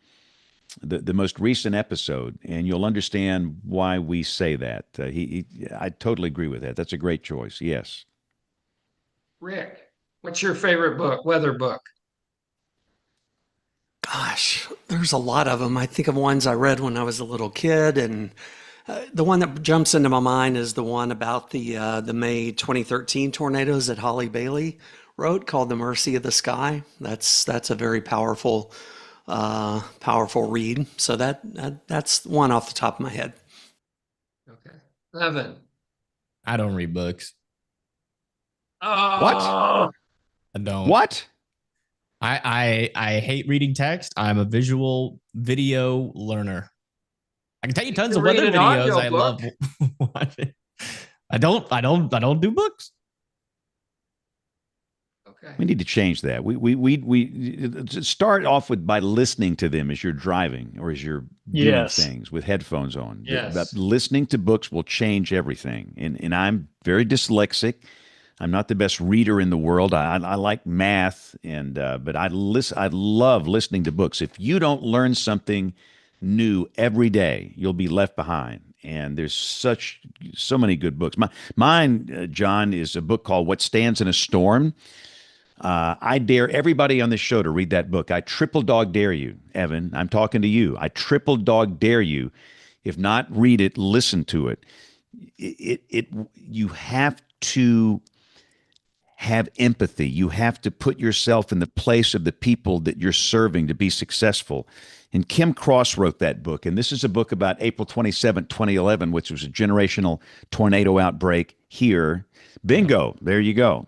the most recent episode, and you'll understand why we say that. I totally agree with that. That's a great choice. Yes. Rick, what's your favorite book, weather book? Gosh, there's a lot of them. I think of ones I read when I was a little kid, and the one that jumps into my mind is the one about the May 2013 tornadoes that Holly Bailey wrote, called "The Mercy of the Sky." That's a very powerful read. So that's one off the top of my head. Okay, Evan. I don't read books. Oh, What? I don't. What? I hate reading text. I'm a visual video learner. I can tell you tons of weather videos I love watching. I don't do books. Okay. We need to change that. We start off by listening to them as you're driving or as you're doing things with headphones on. Yes. That listening to books will change everything. And I'm very dyslexic. I'm not the best reader in the world. I like math, but I love listening to books. If you don't learn something new every day, you'll be left behind. And there's so many good books. Mine, John, is a book called What Stands in a Storm. I dare everybody on this show to read that book. I triple dog dare you, Evan. I'm talking to you. I triple dog dare you. If not, read it, listen to it. You have to have empathy. You have to put yourself in the place of the people that you're serving to be successful. And Kim Cross wrote that book. And this is a book about April 27, 2011, which was a generational tornado outbreak here. Bingo. There you go.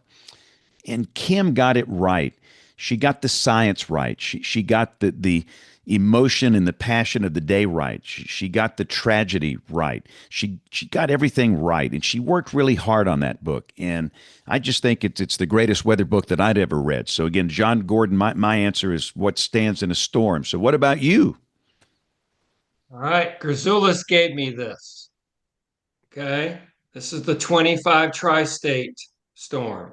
And Kim got it right. She got the science right. She got the emotion and the passion of the day right. She got the tragedy right. She got everything right. And she worked really hard on that book. And I just think it's the greatest weather book that I'd ever read. So again, John Gordon, my answer is What Stands in a Storm. So what about you? All right. Grazoulis gave me this. Okay. This is the 25 tri-state storm.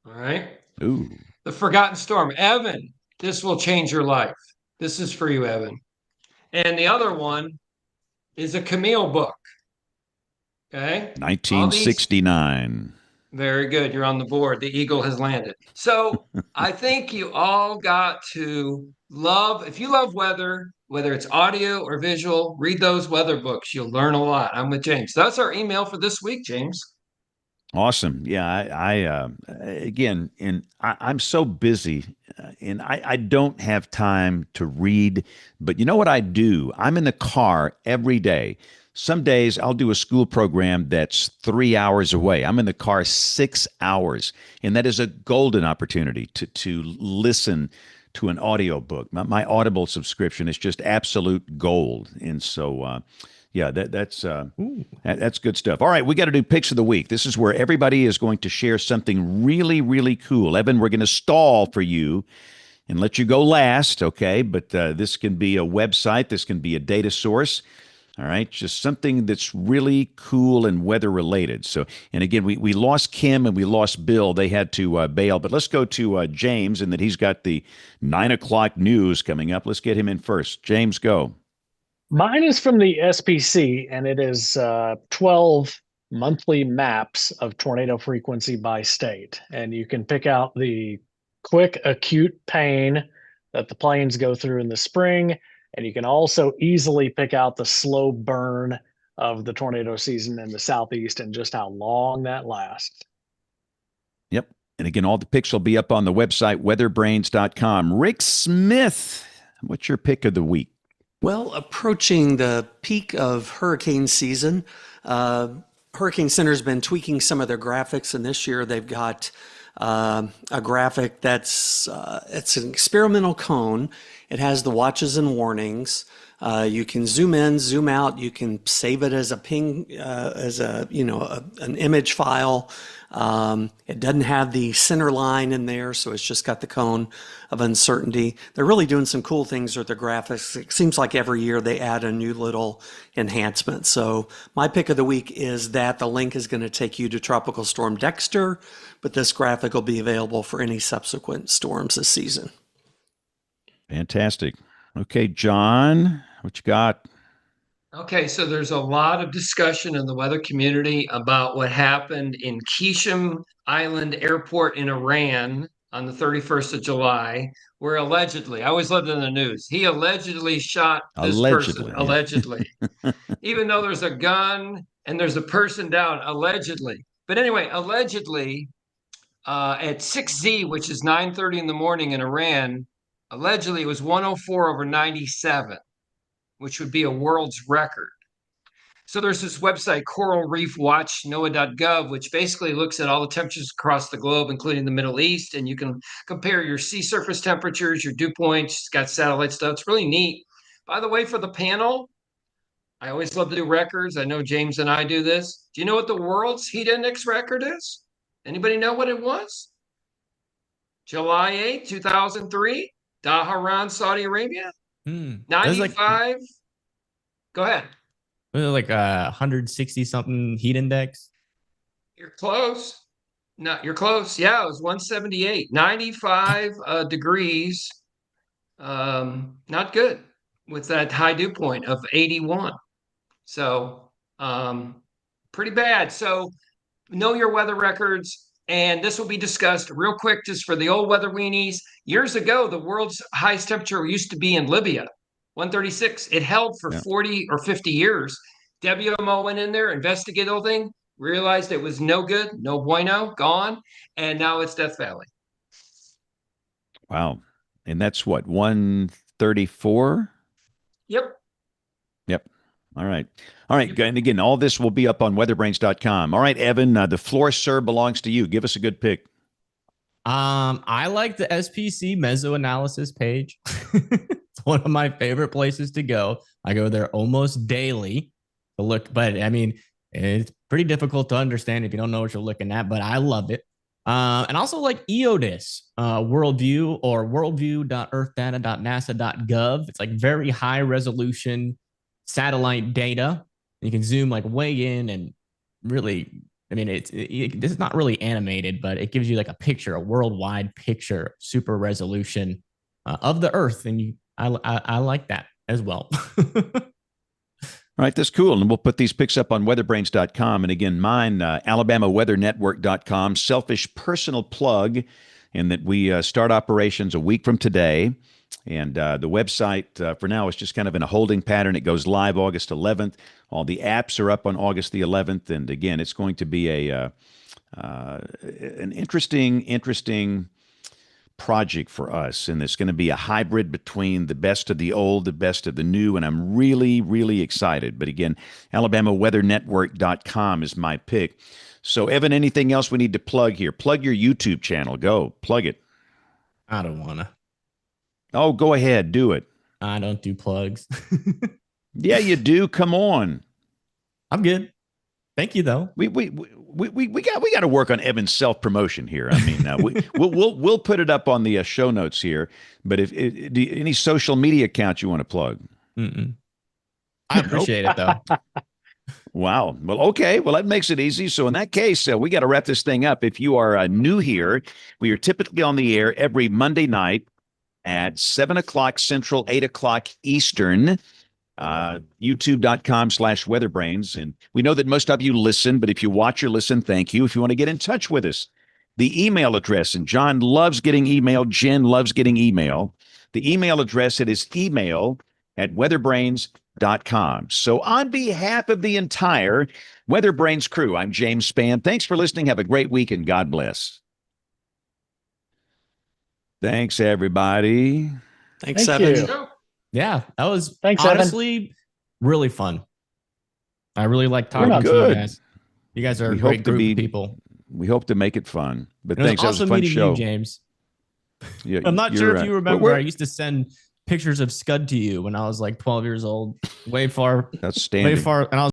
All right. Ooh. The Forgotten Storm. Evan, this will change your life. This is for you, Evan. And the other one is a Camille book. Okay. 1969. Very good. You're on the board. The eagle has landed. So I think you all got to love, if you love weather, whether it's audio or visual, read those weather books. You'll learn a lot. I'm with James. That's our email for this week, James. Awesome. Yeah, I'm so busy and I don't have time to read, but you know what I do? I'm in the car every day. Some days I'll do a school program that's 3 hours away. I'm in the car 6 hours, and that is a golden opportunity to listen to an audio book. My Audible subscription is just absolute gold. And so, yeah, that's good stuff. All right, we got to do picks of the week. This is where everybody is going to share something really, really cool. Evan, we're going to stall for you and let you go last, okay? But this can be a website, this can be a data source. All right, just something that's really cool and weather related. So, and again, we lost Kim and we lost Bill. They had to bail. But let's go to James, and that he's got the 9 o'clock news coming up. Let's get him in first. James, go. Mine is from the SPC, and it is 12 monthly maps of tornado frequency by state. And you can pick out the quick acute pain that the planes go through in the spring. And you can also easily pick out the slow burn of the tornado season in the Southeast and just how long that lasts. Yep. And again, all the picks will be up on the website, weatherbrains.com. Rick Smith, what's your pick of the week? Well, approaching the peak of hurricane season, Hurricane Center's been tweaking some of their graphics, and this year they've got a graphic that's it's an experimental cone. It has the watches and warnings. You can zoom in, zoom out. You can save it as a ping, as a an image file. It doesn't have the center line in there, so it's just got the cone of uncertainty. They're really doing some cool things with their graphics. It seems like every year they add a new little enhancement. So my pick of the week is that the link is going to take you to Tropical Storm Dexter, but this graphic will be available for any subsequent storms this season. Fantastic. Okay, John, what you got? Okay, so there's a lot of discussion in the weather community about what happened in Qishim Island Airport in Iran on the 31st of July, where allegedly, I always lived in the news, he allegedly shot this person, allegedly. Even though there's a gun and there's a person down, allegedly. But anyway, allegedly, at 6Z, which is 9:30 in the morning in Iran, allegedly it was 104 over 97, which would be a world's record. So there's this website, Coral Reef Watch, NOAA.gov, which basically looks at all the temperatures across the globe, including the Middle East, and you can compare your sea surface temperatures, your dew points. It's got satellite stuff. It's really neat. By the way, for the panel, I always love to do records. I know James and I do this. Do you know what the world's heat index record is? Anybody know what it was? July 8, 2003, Dhahran, Saudi Arabia. 95. Go ahead. Was it like 160 something heat index? You're close. No, you're close. Yeah, it was 178. 95 degrees. Not good with that high dew point of 81. So pretty bad. So know your weather records. And this will be discussed real quick just for the old weather weenies. Years ago, the world's highest temperature used to be in Libya, 136. It held for 40 or 50 years. WMO went in there, investigated the whole thing, realized it was no good, no bueno, gone. And now it's Death Valley. Wow. And that's what, 134? Yep. Yep. All right. All right. And again, all this will be up on weatherbrains.com. All right, Evan, the floor, sir, belongs to you. Give us a good pick. I like the SPC mesoanalysis page. It's one of my favorite places to go. I go there almost daily to look, but I mean, it's pretty difficult to understand if you don't know what you're looking at, but I love it. And also like EODIS, Worldview, or worldview.earthdata.nasa.gov. It's like very high resolution satellite data. You can zoom like way in and really, I mean, this is not really animated, but it gives you like a picture, a worldwide picture, super resolution of the Earth, and I like that as well. All right, that's cool. And we'll put these picks up on weatherbrains.com. And again, mine, alabamaweathernetwork.com, selfish personal plug, in that we start operations a week from today. And the website for now is just kind of in a holding pattern. It goes live August 11th. All the apps are up on August the 11th. And again, it's going to be an interesting project for us. And it's going to be a hybrid between the best of the old, the best of the new. And I'm really, really excited. But again, alabamaweathernetwork.com is my pick. So, Evan, anything else we need to plug here? Plug your YouTube channel. Go. Plug it. I don't want to. Oh, go ahead, do it. I don't do plugs. Yeah, you do. Come on. I'm good. Thank you, though. We got to work on Evan's self promotion here. I mean, we'll put it up on the show notes here. But if any social media accounts you want to plug? Mm-mm. I appreciate it, though. Wow. Well, okay. Well, that makes it easy. So in that case, we got to wrap this thing up. If you are new here, we are typically on the air every Monday night at 7 o'clock Central, 8 o'clock Eastern. YouTube.com/WeatherBrains. And we know that most of you listen, but if you watch or listen, thank you. If you want to get in touch with us, the email address, and John loves getting email, Jen loves getting email. The email address, it is email@weatherbrains.com. So on behalf of the entire WeatherBrains crew, I'm James Spann. Thanks for listening. Have a great week and God bless. Thanks, everybody. Thanks, Thank Evan. you. Yeah, that was Thanks, Evan. honestly really fun. I really like Well, talking to you good. guys. You guys are We a hope great to group be- of people. We hope to make it fun. But It was thanks. That was a awesome fun meeting show. you, James. Yeah, I'm not sure if you remember. we're- I used to send pictures of Scud to you when I was like 12 years old. Way far, Outstanding. and I was